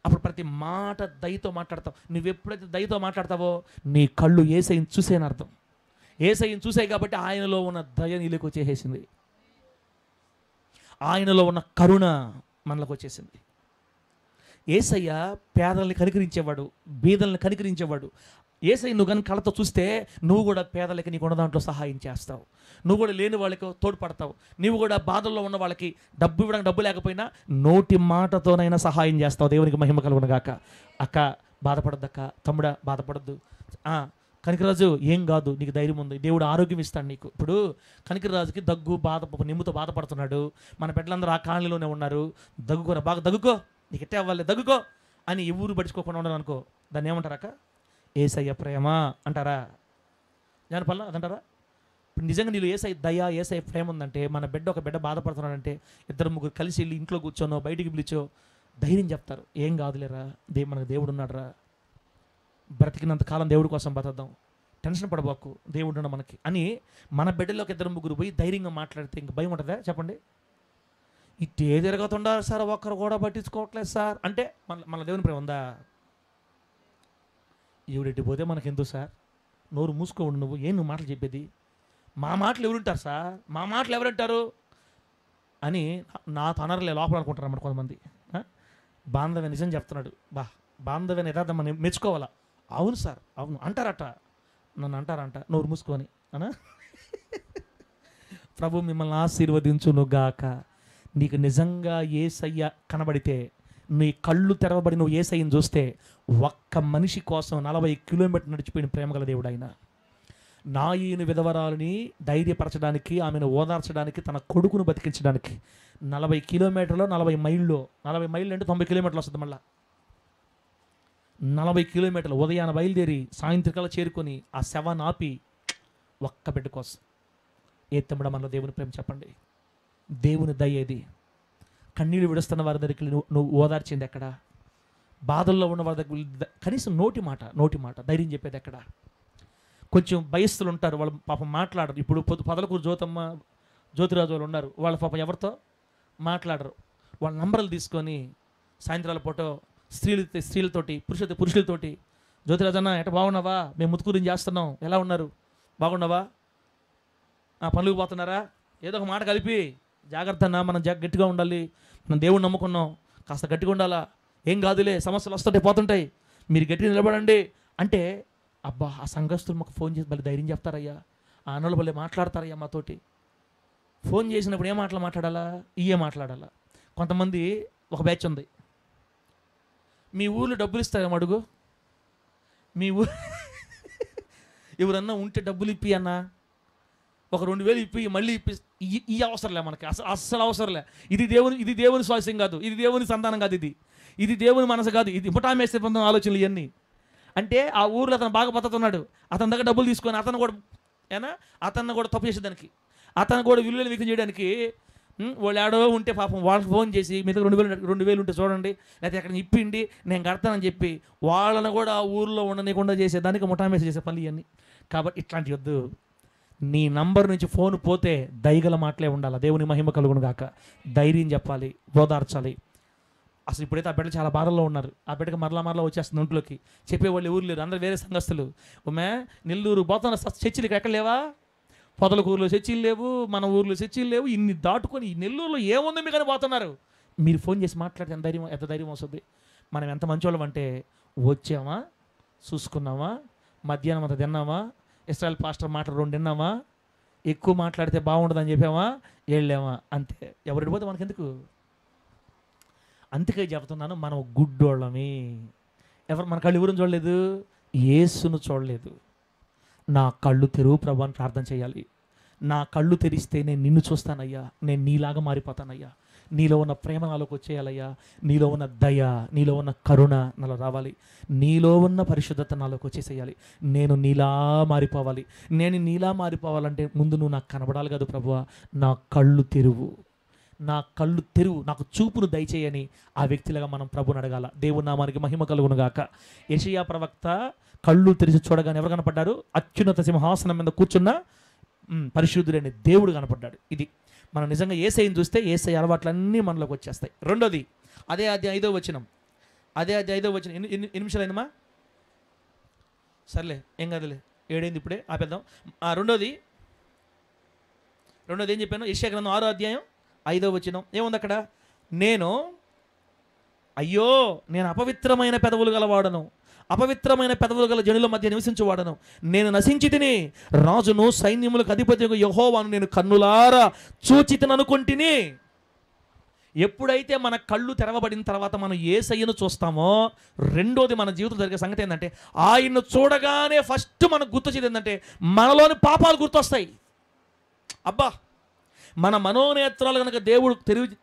అప్పుడు ప్రతి మాట దయతో మాట్లాడతావు. నువ్వు ఎప్పుడైతే దయతో మాట్లాడతావో నీ కళ్ళు యేసయ్యను చూసేని అర్థం. యేసయ్యను చూసాయి కాబట్టి ఆయనలో ఉన్న దయ నీలోకి వచ్చేసింది, ఆయనలో ఉన్న కరుణ మనలోకి వచ్చేసింది. యేసయ్య పేదల్ని కనికరించేవాడు, బీదల్ని కనికరించేవాడు. యేసయ్య నువ్వు కానీ కళ్ళతో చూస్తే నువ్వు కూడా పేదలకి నీకు ఉన్న దాంట్లో సహాయం చేస్తావు, నువ్వు కూడా లేని వాళ్ళకి తోడ్పడతావు, నువ్వు కూడా బాధల్లో ఉన్న వాళ్ళకి డబ్బు ఇవ్వడానికి డబ్బు లేకపోయినా నోటి మాటతోనైనా సహాయం చేస్తావు. దేవునికి మహిమ కలుగును గాక. అక్క బాధపడద్దు, అక్క తమ్ముడా బాధపడద్దు, కనికరాజు ఏం కాదు, నీకు ధైర్యం ఉంది, దేవుడు ఆరోగ్యం ఇస్తాడు నీకు. ఇప్పుడు కనికరాజుకి దగ్గు, నిమ్ముతో బాధపడుతున్నాడు. మన బిడ్డలందరూ ఆ కాలనీలోనే ఉన్నారు. దగ్గుకోరా, బాగా దగ్గుకో, నీకు ఎట్టే అవ్వాలి, దగ్గుకో అని ఎవరు పడుచుకోకుండా ఉండను అనుకో, దాన్ని ఏమంటారు అక్క? యేసయ్య ప్రేమ అంటారా? జానపల్ల అదంటారా? ఇప్పుడు నిజంగా నీళ్ళు యేసయ్య దయ, యేసయ్య ప్రేమ ఉందంటే, మన బిడ్డ ఒక బిడ్డ బాధపడుతున్నాడంటే ఇద్దరు ముగ్గురు కలిసి వెళ్ళి ఇంట్లో కూర్చోనో బయటికి పిలిచో ధైర్యం చెప్తారు. ఏం కాదులేరా, మనకు దేవుడు ఉన్నాడురా, బ్రతికినంత కాలం దేవుడి కోసం బతద్దాం, టెన్షన్ పడబాకు, దేవుడు ఉన్న మనకి అని మన బిడ్డలోకి ఇద్దరు ముగ్గురు పోయి ధైర్యంగా మాట్లాడితే ఇంక భయం ఉంటుందా చెప్పండి? ఇట్టే తిరగతుండారు సార్, ఒక్కరు కూడా పట్టించుకోవట్లేదు సార్ అంటే మన దేవుని ప్రేమ ఉందా? ఈవిడెట్టి పోతే మనకెందుకు సార్, నోరు మూసుకోండి నువ్వు, ఏం నువ్వు మాటలు చెప్పేది, మా మాటలు ఎవరుంటారు సార్, మా మాటలు ఎవరంటారు అని నా తనరలే లోపల అనుకుంటారు అన్నమాట కొంతమంది. బాంధవ్య నిజం చెప్తున్నాడు, బాంధవ్యాన్ని యథార్థం మనం మెచ్చుకోవాలా. అవును సార్, అవును అంటారట, నన్ను అంటారంట, నోరు మూసుకొని అనా. ప్రభు మిమ్మల్ని ఆశీర్వదించునుగాక. నీకు నిజంగా యేసయ్య కనబడితే, నీ కళ్ళు తెరవబడి నువ్వు యేసయ్యను చూస్తే, ఒక్క మనిషి కోసం 40 కిలోమీటర్లు నడిచిపోయిన ప్రేమగల దేవుడు ఆయన. నాయీని విధవరాలని ధైర్యపరచడానికి, ఆమెను ఓదార్చడానికి, తన కొడుకును బతికించడానికి 40 కిలోమీటర్లు 40 మైళ్ళు, 40 మైళ్ళు అంటే 90 కిలోమీటర్లు వస్తుంది. మళ్ళీ 40 కిలోమీటర్లు ఉదయాన బయలుదేరి సాయంత్రికల్లా చేరుకొని ఆ శవాన్ని ఆపి ఒక్క బిడ్డ కోసం. ఏ తమ్ముడ మనలో దేవుని ప్రేమ చెప్పండి. దేవుని దయ్యేది. కన్నీళ్ళు విడుస్తున్న వారి దగ్గరికి నువ్వు ఓదార్చింది ఎక్కడ? బాధల్లో ఉన్న వారి దగ్గర కనీసం నోటి మాట ధైర్యం చెప్పేది ఎక్కడ? కొంచెం భయస్తులు ఉంటారు, వాళ్ళు పాపం మాట్లాడరు. ఇప్పుడు పొదలకూరు జ్యోతమ్మ, జ్యోతిరాజు వాళ్ళు ఉన్నారు, వాళ్ళ పాపం ఎవరితో మాట్లాడరు. వాళ్ళ నంబర్లు తీసుకొని సాయంత్రాల పూట స్త్రీలతోటి పురుషులతోటి, జ్యోతిరాజు అన్న ఎట బాగున్నావా, మేము ముతుకూరిని చేస్తున్నాం, ఎలా ఉన్నారు, బాగున్నావా, పనులకు పోతున్నారా, ఏదో ఒక మాట కలిపి జాగ్రత్త అన్న, మనం గట్టిగా ఉండాలి, మనం దేవుడిని నమ్ముకున్నాం, కాస్త గట్టిగా ఉండాలా, ఏం కాదులే, సమస్యలు వస్తుంటాయి పోతుంటాయి, మీరు గట్టిగా నిలబడండి అంటే, అబ్బా ఆ సంఘస్థులు మాకు ఫోన్ చేసి మళ్ళీ ధైర్యం చెప్తారయ్యా, ఆ అన్నలు మళ్ళీ మాట్లాడతారయ్యా మాతోటి. ఫోన్ చేసినప్పుడు ఏ మాటలు మాట్లాడాలా? ఇయే మాట్లాడాలా. కొంతమంది ఒక బ్యాచ్ ఉంది, మీ ఊళ్ళో డబ్బులు ఇస్తారేమో అడుగు, మీ ఊరు ఎవరన్నా ఉంటే డబ్బులు ఇప్పి అన్న, ఒక 2000 ఇప్పి మళ్ళీ ఈ అవసరంలే మనకి, అస్సలు అవసరంలే. ఇది దేవుని స్వాస్యం కాదు, ఇది దేవుని సంతానం కాదు, ఇది దేవుని మనసు కాదు, ఇది ఇప్పటామేస్తే పొందిన ఆలోచనలు ఇవన్నీ. అంటే ఆ ఊర్లో అతను బాగా పద్ధతున్నాడు, అతని దగ్గర డబ్బులు తీసుకొని అతను కూడా తప్పు చేసేదానికి, అతను కూడా విలువలు వ్యక్తం చేయడానికి వాళ్ళు ఏడో ఉంటే పాపం వాళ్ళకి ఫోన్ చేసి మీ దగ్గర 2000 ఉంటే చూడండి, లేకపోతే ఎక్కడ ఇప్పిండి నేను కడతానని చెప్పి వాళ్ళని కూడా ఆ ఊర్లో ఉండనీయకుండా చేసేదానికి ముఠామేసి చేసే పనులు ఇవన్నీ. కాబట్టి ఇట్లాంటి వద్దు. నీ నంబర్ నుంచి ఫోన్ పోతే దయగల మాటలే ఉండాలి. దేవుని మహిమ కలుగును గాక. ధైర్యం చెప్పాలి, ఓదార్చాలి. అసలు ఇప్పుడైతే ఆ బిడ్డలు చాలా బాధల్లో ఉన్నారు. ఆ బిడ్డకి మరలా వచ్చేస్తుంది ఒంట్లోకి. చెప్పేవాళ్ళు ఎవరు లేరు, అందరూ వేరే సంఘస్థులు. నెల్లూరు పోతున్న చర్చిలు ఎక్కడ లేవా? పొదలకూరులో చర్చిలు లేవు, మన ఊర్లో చర్చిలు లేవు. ఇన్ని దాటుకొని ఈ నెల్లూరులో ఏముంది మీకు అని పోతున్నారు. మీరు ఫోన్ చేసి మాట్లాడితే ఎంత ధైర్యం వస్తుంది. మనం ఎంత మంచోళ్ళం అంటే, వచ్చామా, చూసుకున్నామా, మధ్యాహ్నం అంతా తిన్నామా, ఇస్రాయల్ పాస్టర్ మాటలు 2 విన్నామా, ఎక్కువ మాట్లాడితే బాగుండదని చెప్పామా, వెళ్ళామా, అంతే. ఎవరు పోతే మనకెందుకు? అందుకే చెప్తున్నాను, మనం గుడ్డోళ్ళమే. మన కళ్ళు ఎవరిని చూడలేదు? యేసును చూడలేదు. నా కళ్ళు తెరువు ప్రభు అని ప్రార్థన చేయాలి. నా కళ్ళు తెరిస్తే నేను నిన్ను చూస్తానయ్యా, నేను నీలాగా మారిపోతానయ్యా, నీలో ఉన్న ప్రేమ నాలోకి వచ్చేయాలయ్యా, నీలో ఉన్న దయ, నీలో ఉన్న కరుణ నాలో రావాలి, నీలో ఉన్న పరిశుద్ధత నాలోకి వచ్చేసేయాలి, నేను నీలా మారిపోవాలి. నేను నీలా మారిపోవాలంటే ముందు నువ్వు నాకు కనబడాలి కదా ప్రభువా, నా కళ్ళు తెరువు, నాకు చూపును దయచేయని ఆ వ్యక్తిలాగా మనం ప్రభుని అడగాల. దేవుని నామానికి మహిమ కలుగును గాక. యెషయా ప్రవక్త కళ్ళు తెరిచి చూడగానే ఎవరు కనపడ్డారు? అత్యున్నత సింహాసనం మీద కూర్చున్న పరిశుద్ధుడైన దేవుడు కనపడ్డాడు. ఇది మనం నిజంగా యేసయ్యను చూస్తే యేసయ్య అలవాట్లన్నీ మనలోకి వచ్చేస్తాయి. రెండోది, అదే అధ్యాయం 5వ వచనం, ఎన్ని నిమిషాలు అయిందమ్మా? సర్లే ఏం కాదులే, 7 అయింది, ఇప్పుడే ఆపేద్దాం. రెండోది ఏం చెప్పాను? యెషయా గ్రంథం 6వ అధ్యాయం 5వ వచనం ఏముంది అక్కడ? అయ్యో నేను అపవిత్రమైన పెదవులు గలవాడను, అపవిత్రమైన పెదవులు గల జనుల మధ్య నివసించువాడను, నేను నశించి తిని, రాజును సైన్యములకు అధిపతియగు యెహోవాను నేను కన్నులారా చూచితిని అనుకుంటుని. ఎప్పుడైతే మన కళ్ళు తెరవబడిన తర్వాత మనం యేసయ్యను చూస్తామో, రెండోది మన జీవితం జరిగే సంగతి ఏంటంటే, ఆయన్ను చూడగానే ఫస్ట్ మనకు గుర్తొచ్చేది ఏంటంటే మనలోని పాపాలు గుర్తొస్తాయి. అబ్బా, మన మనోనేత్రాలు కనుక దేవుడు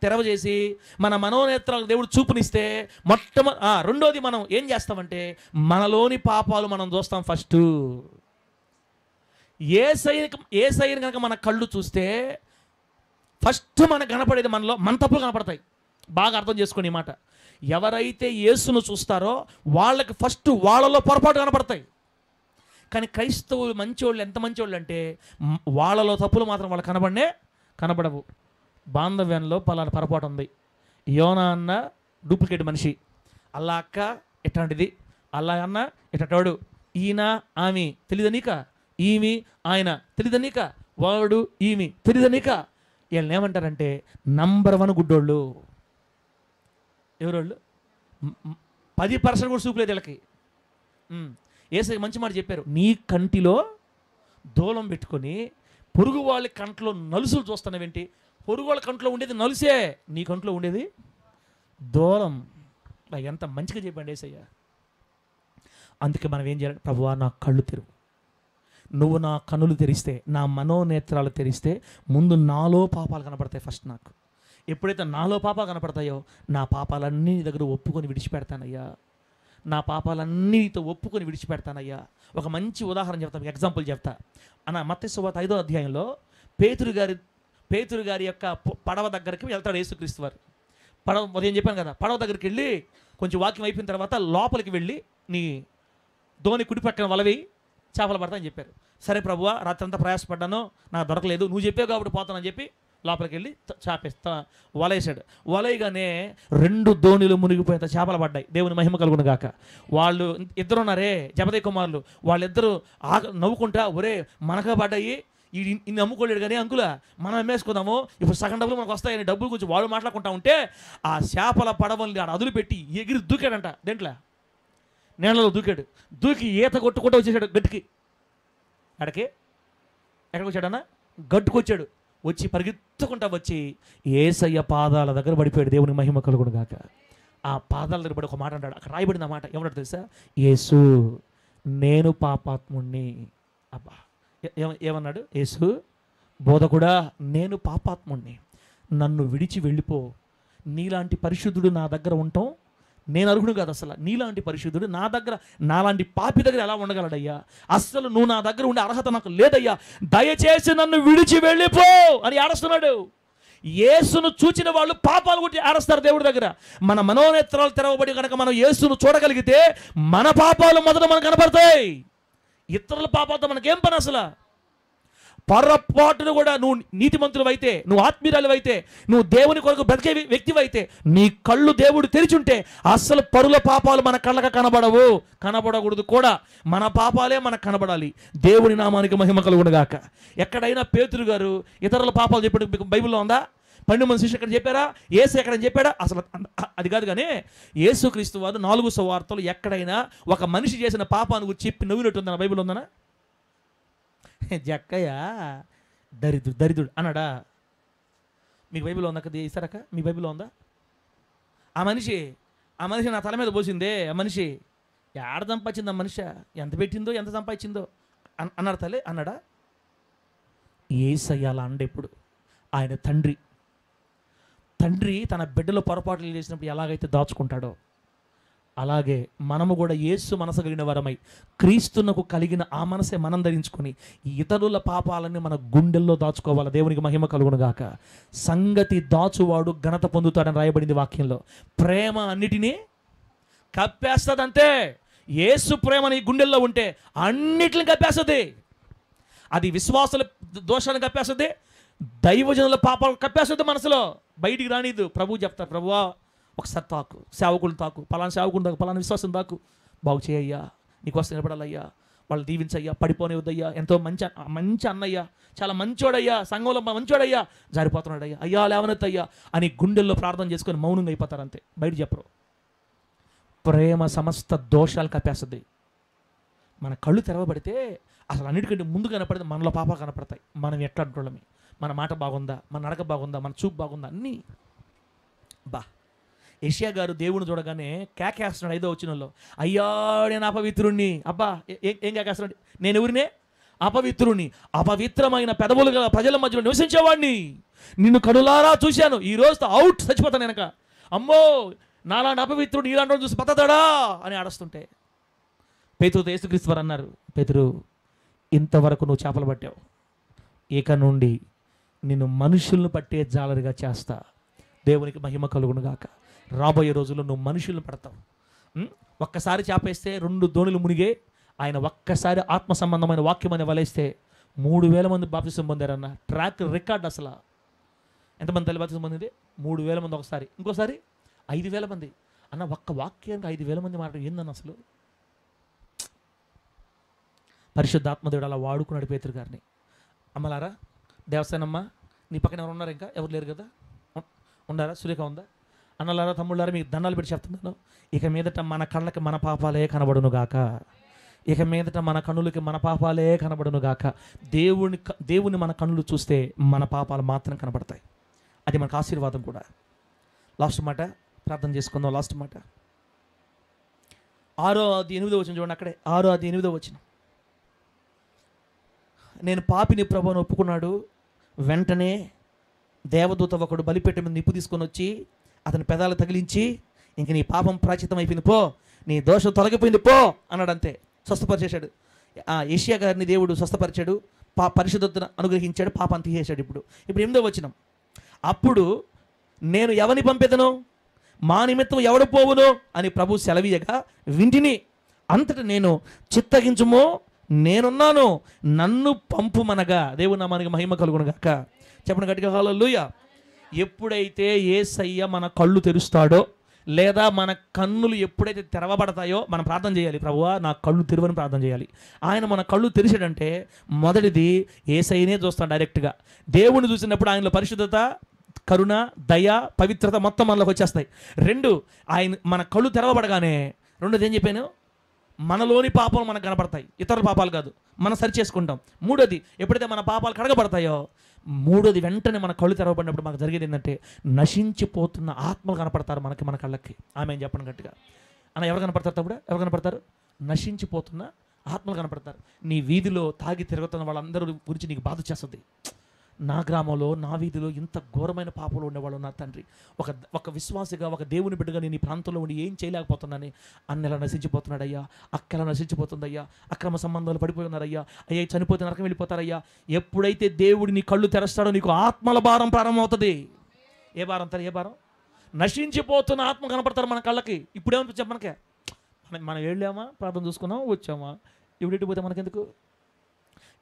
తెరవజేసి మన మనోనేత్రాలకు దేవుడు చూపునిస్తే రెండోది మనం ఏం చేస్తామంటే మనలోని పాపాలు మనం చూస్తాం. ఫస్ట్ యేసయ్యని కనుక మన కళ్ళు చూస్తే ఫస్ట్ మనకు కనపడేది మన తప్పులు కనపడతాయి. బాగా అర్థం చేసుకోండి ఈ మాట. ఎవరైతే యేసును చూస్తారో వాళ్ళకి ఫస్ట్ వాళ్ళలో పొరపాటు కనపడతాయి. కానీ క్రైస్తవులు మంచివాళ్ళు ఎంత మంచివాళ్ళు అంటే వాళ్ళలో తప్పులు మాత్రం వాళ్ళు కనబడవు. బాంధవ్యంలో పలానా పొరపాటు ఉంది. యోనా అన్న డూప్లికేట్ మనిషి, అల్లా అక్క ఎట్లాంటిది, అల్లా అన్న ఎటటాడు, ఈయన ఆమె తెలియదనిక, ఈమె ఆయన తెలియదనిక, వాడు ఈమె తెలియదనిక. వీళ్ళని ఏమంటారంటే నంబర్ 1 గుడ్డోళ్ళు. ఎవరోళ్ళు? 10% కూడా చూపులేదు వీళ్ళకి. యేసయ్య మంచి మాట చెప్పారు, నీ కంటిలో దూలం పెట్టుకొని పొరుగు వాళ్ళ కంట్లో నలుసులు చూస్తున్నావేంటి? పొరుగు వాళ్ళ కంట్లో ఉండేది నలుసే, నీ కంట్లో ఉండేది దూలం. ఎంత మంచిగా చెప్పండి యేసయ్య. అందుకే మనం ఏం చేయాలి? ప్రభువా నా కళ్ళు తెరువు, నువ్వు నా కన్నులు తెరిస్తే, నా మనోనేత్రాలు తెరిస్తే ముందు నాలో పాపాలు కనపడతాయి ఫస్ట్ నాకు. ఎప్పుడైతే నాలో పాపాలు కనపడతాయో నా పాపాలన్నీ నీ దగ్గర ఒప్పుకొని విడిచిపెడతానయ్యా, నా పాపాలన్నీతో ఒప్పుకొని విడిచిపెడతానయ్యా. ఒక మంచి ఉదాహరణ చెప్తాను, ఎగ్జాంపుల్ చెప్తా అన్న. మత్తయి సువార్త 5వ అధ్యాయంలో పేతురు గారి యొక్క పడవ దగ్గరికి వెళ్తాడు యేసుక్రీస్తు వారు. పడవ ఉదయం చెప్పాను కదా, పడవ దగ్గరికి వెళ్ళి కొంచెం వాక్యం అయిపోయిన తర్వాత లోపలికి వెళ్ళి నీ ధోని కుడి పక్కన వలవి చేపలు పడతాయని చెప్పారు. సరే ప్రభువా, రాత్రంతా ప్రయాసపడ్డాను, నాకు దొరకలేదు, నువ్వు చెప్పావు కాబట్టి పోతానని చెప్పి లోపలికి వెళ్ళి వలేసాడు. వలయగానే 2 ధోనిలు మునిగిపోయేంత చేపలు పడ్డాయి. దేవుని మహిమ కలుగును గాక. వాళ్ళు ఇద్దరు ఉన్నారే జబదయి కుమారులు, వాళ్ళిద్దరూ నవ్వుకుంటా, ఒరే మనక పడ్డాయి, ఇన్ని అమ్ముకోలేడు కానీ అంకుల మనం అమ్మేసుకుందాము, ఇప్పుడు సగం డబ్బులు మనకు వస్తాయని డబ్బులు గురించి వాళ్ళు మాట్లాడుకుంటా ఉంటే ఆ చేపల పడవల్ని ఆడ అదులు పెట్టి ఎగిరి దూకాడంట. దేంట్లో? నీళ్ళలో దూకాడు. దూకి ఈత కొట్టుకుంటూ వచ్చేసాడు గట్టుకి. ఎక్కడికి వచ్చాడన్నా? గట్టుకొచ్చాడు. వచ్చి పరిగెత్తుకుంటా వచ్చి యేసయ్య పాదాల దగ్గర పడిపోయాడు. దేవుని మహిమ కలుగును గాక. ఆ పాదాల దగ్గర పడి ఒక మాట అంటాడు. అక్కడ రాయబడిన మాట ఏమన్నాడు తెలుసా? యేసు నేను పాపాత్ముణ్ణి. అబ్బా, ఏమన్నాడు? యేసు బోధకుడా నేను పాపాత్ముణ్ణి, నన్ను విడిచి వెళ్ళిపో. నీలాంటి పరిశుద్ధుడు నా దగ్గర ఉండటం నేను అర్హుడు కాదు. అసలు నీలాంటి పరిశుద్ధుడు నా దగ్గర, నాలాంటి పాపి దగ్గర ఎలా ఉండగలడయ్యా? అస్సలు నువ్వు నా దగ్గర ఉండే అర్హత నాకు లేదయ్యా, దయచేసి నన్ను విడిచి వెళ్ళిపో అని ఆడుస్తున్నాడు. యేసును చూచిన వాళ్ళు పాపాలు కొట్టి ఆడస్తారు దేవుడి దగ్గర. మన మనోనేత్రాలు తెరవబడి కనుక మనం యేసును చూడగలిగితే మన పాపాలు మొదట మనకు కనపడతాయి. ఇతరుల పాపాలతో మనకేం పని అసలు? పొరపాటును కూడా నువ్వు నీతిమంతులు అయితే, నువ్వు ఆత్మీయురాలు అయితే, నువ్వు దేవుని కొరకు బ్రతికే వ్యక్తివైతే, నీ కళ్ళు దేవుడు తెరిచుంటే అస్సలు పరుల పాపాలు మన కళ్ళకు కనబడవు, కనబడకూడదు కూడా. మన పాపాలే మనకు కనబడాలి. దేవుని నామానికి మహిమ కలుగును గాక. ఎక్కడైనా పేతురు గారు ఇతరుల పాపాలు చెప్పాడు మీకు బైబిల్లో ఉందా? 12 మంది శిష్యులు ఎక్కడ చెప్పారా? యేసు ఎక్కడని చెప్పాడా? అసలు అది కాదు. కానీ యేసుక్రీస్తు వారు 4 సువార్తలు ఎక్కడైనా ఒక మనిషి చేసిన పాపాన్ని గురించి చెప్పి నవ్వినట్టుందా? బైబిల్ ఉందనా? జక్కయ్య దరిద్రుడు అన్నాడా? మీకు బైబిల్లో ఉందా? కదా ఇస్తారక్క, మీ బైబిల్లో ఉందా? ఆ మనిషి నా తల మీద పోసిందే, ఆ మనిషి ఏడ సంపాదించింది, ఆ మనిషి ఎంత పెట్టిందో ఎంత సంపాదించిందో అన్నాడు తల్లి అన్నాడా? యేసయ్య అలా అండే. ఎప్పుడు ఆయన తండ్రి తన బిడ్డలో పొరపాట్లు చేసినప్పుడు ఎలాగైతే దాచుకుంటాడో అలాగే మనము కూడా యేసు మనసు కలిగిన వరమై క్రీస్తునకు కలిగిన ఆ మనసే మనం ధరించుకొని ఇతరుల పాపాలని మన గుండెల్లో దాచుకోవాలి. దేవునికి మహిమ కలుగును గాక. సంగతి దాచువాడు ఘనత పొందుతాడని రాయబడింది వాక్యంలో. ప్రేమ అన్నిటినీ కప్పేస్తుంది అంతే. యేసు ప్రేమ నీ గుండెల్లో ఉంటే అన్నిటిని కప్పేస్తుంది. అది విశ్వాసుల దోషాలను కప్పేస్తుంది, దైవజనుల పాపాలు కప్పేస్తుంది. మనసులో బయటికి రానిదు. ప్రభువు చెప్తారు, ప్రభువా ఒకసారి తాకు, సేవకులు తాకు, పలానా సేవకులు తాకు, పలానా విశ్వాసం తాకు, బాగు చేయయ్యా, నీకు వస్తే నిలబడాలయ్యా, వాళ్ళు దీవించయ్యా, పడిపోనివద్దయ్యా, ఎంతో మంచి అన్నయ్యా, చాలా మంచోడయ్యా, సంఘంలో మంచోడయ్యా, జారిపోతున్నాడయ్యా, అయ్యా లేవనెత్తయ్యా అని గుండెల్లో ప్రార్థన చేసుకొని మౌనంగా అయిపోతారు అంతే, బయట చెప్పరు. ప్రేమ సమస్త దోషాలు కప్పేస్తుంది. మన కళ్ళు తెరవబడితే అసలు అన్నిటికంటే ముందు కనపడితే మనలో పాపాలు కనపడతాయి. మనం ఎట్లా అంటున్నామే, మన మాట బాగుందా, మన నడక బాగుందా, మన చూపు బాగుందా, అన్నీ యెషయా గారు దేవుని చూడగానే కేకేస్తున్నాడు 5వ వచనంలో, అయ్యా నేను అపవిత్రుణ్ణి. అబ్బా ఏం కేకేస్తున్నాడు? నేను ఎవరినే? అపవిత్రుణ్ణి, అపవిత్రమైన పెదవులు గల ప్రజల మధ్యలో నివసించేవాడిని, నిన్ను కనులారా చూశాను, ఈ రోజుతో అవుట్, చచ్చిపోతాను వెనక. అమ్మో నాలాంటి అపవిత్రుడు ఇలాంటి చూసి బతతాడా అని ఆడుస్తుంటే పేతురుతో యేసుక్రీస్తు వారు అన్నారు, పేతురు ఇంతవరకు నువ్వు చేపలు పట్టావు, ఇక నుండి నిన్ను మనుషులను పట్టే జాలరిగా చేస్తా. దేవునికి మహిమ కలుగును గాక. రాబోయే రోజుల్లో నువ్వు మనుషులను పడతావు. ఒక్కసారి చేపేస్తే 2 ధోనిలు మునిగే ఆయన ఒక్కసారి ఆత్మ సంబంధమైన వాక్యం అని వలేస్తే 3000 మంది బాప్తిసం పొందారన్న ట్రాక్ రికార్డ్. అసలు ఎంతమంది తల్లి బాప్తిసం పొందింది? 3000 మంది. ఒకసారి ఇంకోసారి 5000 మంది. అన్న ఒక్క వాక్యానికి 5000 మంది మాట ఏందన్న అసలు? పరిశుద్ధాత్మదేవుడు అలా వాడుకున్నాడు పేతురు గారిని. అమ్మలారా, దేవస్థానమ్మ నీ పక్కన ఎవరు ఉన్నారు? ఇంకా ఎవరు లేరు కదా? ఉండారా? సురేఖ ఉందా? అన్నలారా, తమ్ముళ్ళారా, మీకు దండాలు పెట్టి చెప్తున్నాను, ఇక మీదట మన కళ్ళకి మన పాపాలే కనబడును గాక. ఇక మీదట మన కన్నులకి మన పాపాలే కనబడును గాక. దేవుని మన కన్నులు చూస్తే మన పాపాలు మాత్రం కనబడతాయి. అది మనకు ఆశీర్వాదం కూడా. లాస్ట్ మాట ప్రార్థన చేసుకుందాం. లాస్ట్ మాట 6వ అధ్యాయం 8వ వచనం చూడండి. అక్కడే 6వ అధ్యాయం 8వ వచనం. నేను పాపిని ప్రభువుని ఒప్పుకున్నాడు. వెంటనే దేవదూత ఒకడు బలిపీఠం మీద నిప్పు తీసుకొని వచ్చి అతని పెదాలు తగిలించి, ఇంక నీ పాపం ప్రాచితం అయిపోయింది పో, నీ దోషం తొలగిపోయింది పో అన్నాడు. అంతే, స్వస్థపరిచేశాడు. యెషయా గారిని దేవుడు స్వస్థపరిచాడు, పరిశుద్ధతను అనుగ్రహించాడు, పాపాన్ని తీసేశాడు. ఇప్పుడు 8వ వచనం, అప్పుడు నేను ఎవరిని పంపెదను, మా నిమిత్తం ఎవడు పోవును అని ప్రభు సెలవీయగా వింటిని. అంతటా నేను చిత్తగించుమో, నేనున్నాను, నన్ను పంపుమనగా. దేవుని నామానికి మహిమ కలుగును గాక. చెప్పండి గట్టిగా హల్లెలూయా. ఎప్పుడైతే యేసయ్య మన కళ్ళు తెరుస్తాడో, లేదా మన కన్నులు ఎప్పుడైతే తెరవబడతాయో మనం ప్రార్థన చేయాలి. ప్రభువా నా కళ్ళు తెరువని ప్రార్థన చేయాలి. ఆయన మన కళ్ళు తెరిచాడంటే మొదటిది యేసయ్యనే చూస్తాడు డైరెక్ట్గా. దేవుని చూసినప్పుడు ఆయనలో పరిశుద్ధత, కరుణ, దయ, పవిత్రత మొత్తం మనలోకి వచ్చేస్తాయి. 2, ఆయన మన కళ్ళు తెరవబడగానే రెండోది ఏం చెప్పాను, మనలోని పాపాలు మనకు కనపడతాయి, ఇతరుల పాపాలు కాదు, మనం సరి చేసుకుంటాం. 3వది, ఎప్పుడైతే మన పాపాలు కడగబడతాయో, 3వది వెంటనే మన కళ్ళు తెరవబడినప్పుడు మనకు జరిగేది ఏంటంటే నశించిపోతున్న ఆత్మలు కనపడతారు మనకి, మన కళ్ళకి. ఆమె చెప్పండి గట్టిగా. అన్న ఎవరు కనపడతారు తప్పుడు, ఎవరు కనపడతారు? నశించిపోతున్న ఆత్మలు కనపడతారు. నీ వీధిలో తాగి తిరుగుతున్న వాళ్ళందరూ గురించి నీకు బాధ చేస్తుంది. నా గ్రామంలో, నా వీధిలో ఇంత ఘోరమైన పాపంలో ఉండేవాళ్ళు నా తండ్రి, ఒక విశ్వాసిగా, ఒక దేవుని బిడ్డగా నేను ఈ ప్రాంతంలో ఉండి ఏం చేయలేకపోతున్నానని, అన్నెలా నశించిపోతున్నాడయ్యా, అక్కలా నశించిపోతుందయ్యా, అక్రమ సంబంధాలు పడిపోయి ఉన్నారయ్యా, అయ్యా చనిపోతే నరకం వెళ్ళిపోతారయ్యా. ఎప్పుడైతే దేవుడు నీ కళ్ళు తెరస్తాడో నీకు ఆత్మల భారం ప్రారంభమవుతుంది. ఏ భారం అంటారు? ఏ భారం? నశించిపోతున్న ఆత్మ కనపడతారు మన కళ్ళకి. ఇప్పుడేమనిపించాం మనకే, మనం వెళ్ళామా, ప్రార్థన చూసుకున్నాం, వచ్చామా, ఇప్పుడు పోతే మనకెందుకు?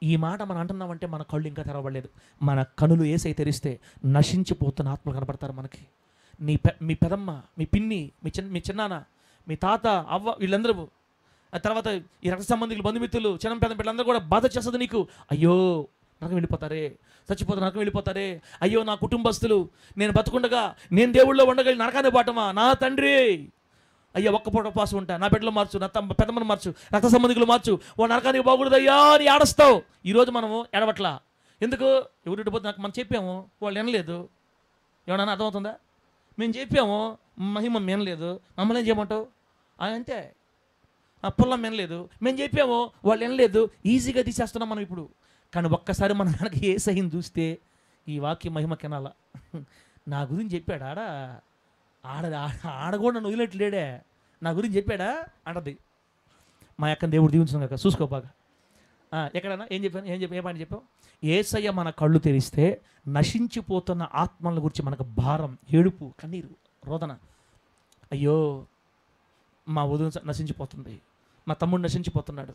ఈ మాట మనం అంటున్నామంటే మన కళ్ళు ఇంకా తెరవబడలేదు. మన కనులు ఏసై తెరిస్తే నశించిపోతున్న ఆత్మలు కనపడతారు మనకి. మీ పెదమ్మ, మీ పిన్ని, మీ చిన్నాన్న, మీ తాత, అవ్వ, వీళ్ళందరూ, ఆ తర్వాత ఈ రక్త సంబంధికులు, బంధుమిత్రులు, చిన్న పెద్ద పిల్లలందరూ కూడా బాధ చేస్తుంది నీకు. అయ్యో నరకం వెళ్ళిపోతారే, చచ్చిపోతే నరకం వెళ్ళిపోతారే, అయ్యో నా కుటుంబస్తులు, నేను బతుకుండగా నేను దేవుళ్ళో ఉండగలి నరకాన్ని బాటమా, నా తండ్రి, అయ్యా ఒక్క పూట ఉపవాసం ఉంటా, నా బిడ్డలు మార్చు, నా పెద్దమ్మను మార్చు, రక్త సంబంధికులు మార్చు, ఓ నరకానికి బాగుడదయ్యా అని ఆడస్తావు. ఈరోజు మనము ఎడవట్లా. ఎందుకు? ఎవరింటి పోతే నాకు మనం చెప్పాము, వాళ్ళు వినలేదు. ఏమన్నా అర్థమవుతుందా? మేము చెప్పాము, మహిమ వినలేదు, మమ్మల్ని ఏం చేయమంటావు? అంతే, ఆ పుల్లం వినలేదు, మేము చెప్పాము, వాళ్ళు వినలేదు, ఈజీగా తీసేస్తున్నాం మనం ఇప్పుడు. కానీ ఒక్కసారి మనం కనుక యేసయ్యని చూస్తే ఈ వాక్య మహిమ కెనాలా, నా గురించి చెప్పాడు ఆడ కూడా నన్ను వదిలేట్లేడే, నా గురించి చెప్పాడా అంటది. మా యొక్క దేవుడు దీవించిన కాక చూసుకో బాగా. ఎక్కడన్నా ఏం చెప్పాను, ఏ పాయింట్ చెప్పావు? యేసయ్య మన కళ్ళు తెరిస్తే నశించిపోతున్న ఆత్మల గురించి మనకు భారం, ఏడుపు, కన్నీరు, రోదన. అయ్యో మా వదిన నశించిపోతుంది, మా తమ్ముడు నశించిపోతున్నాడు,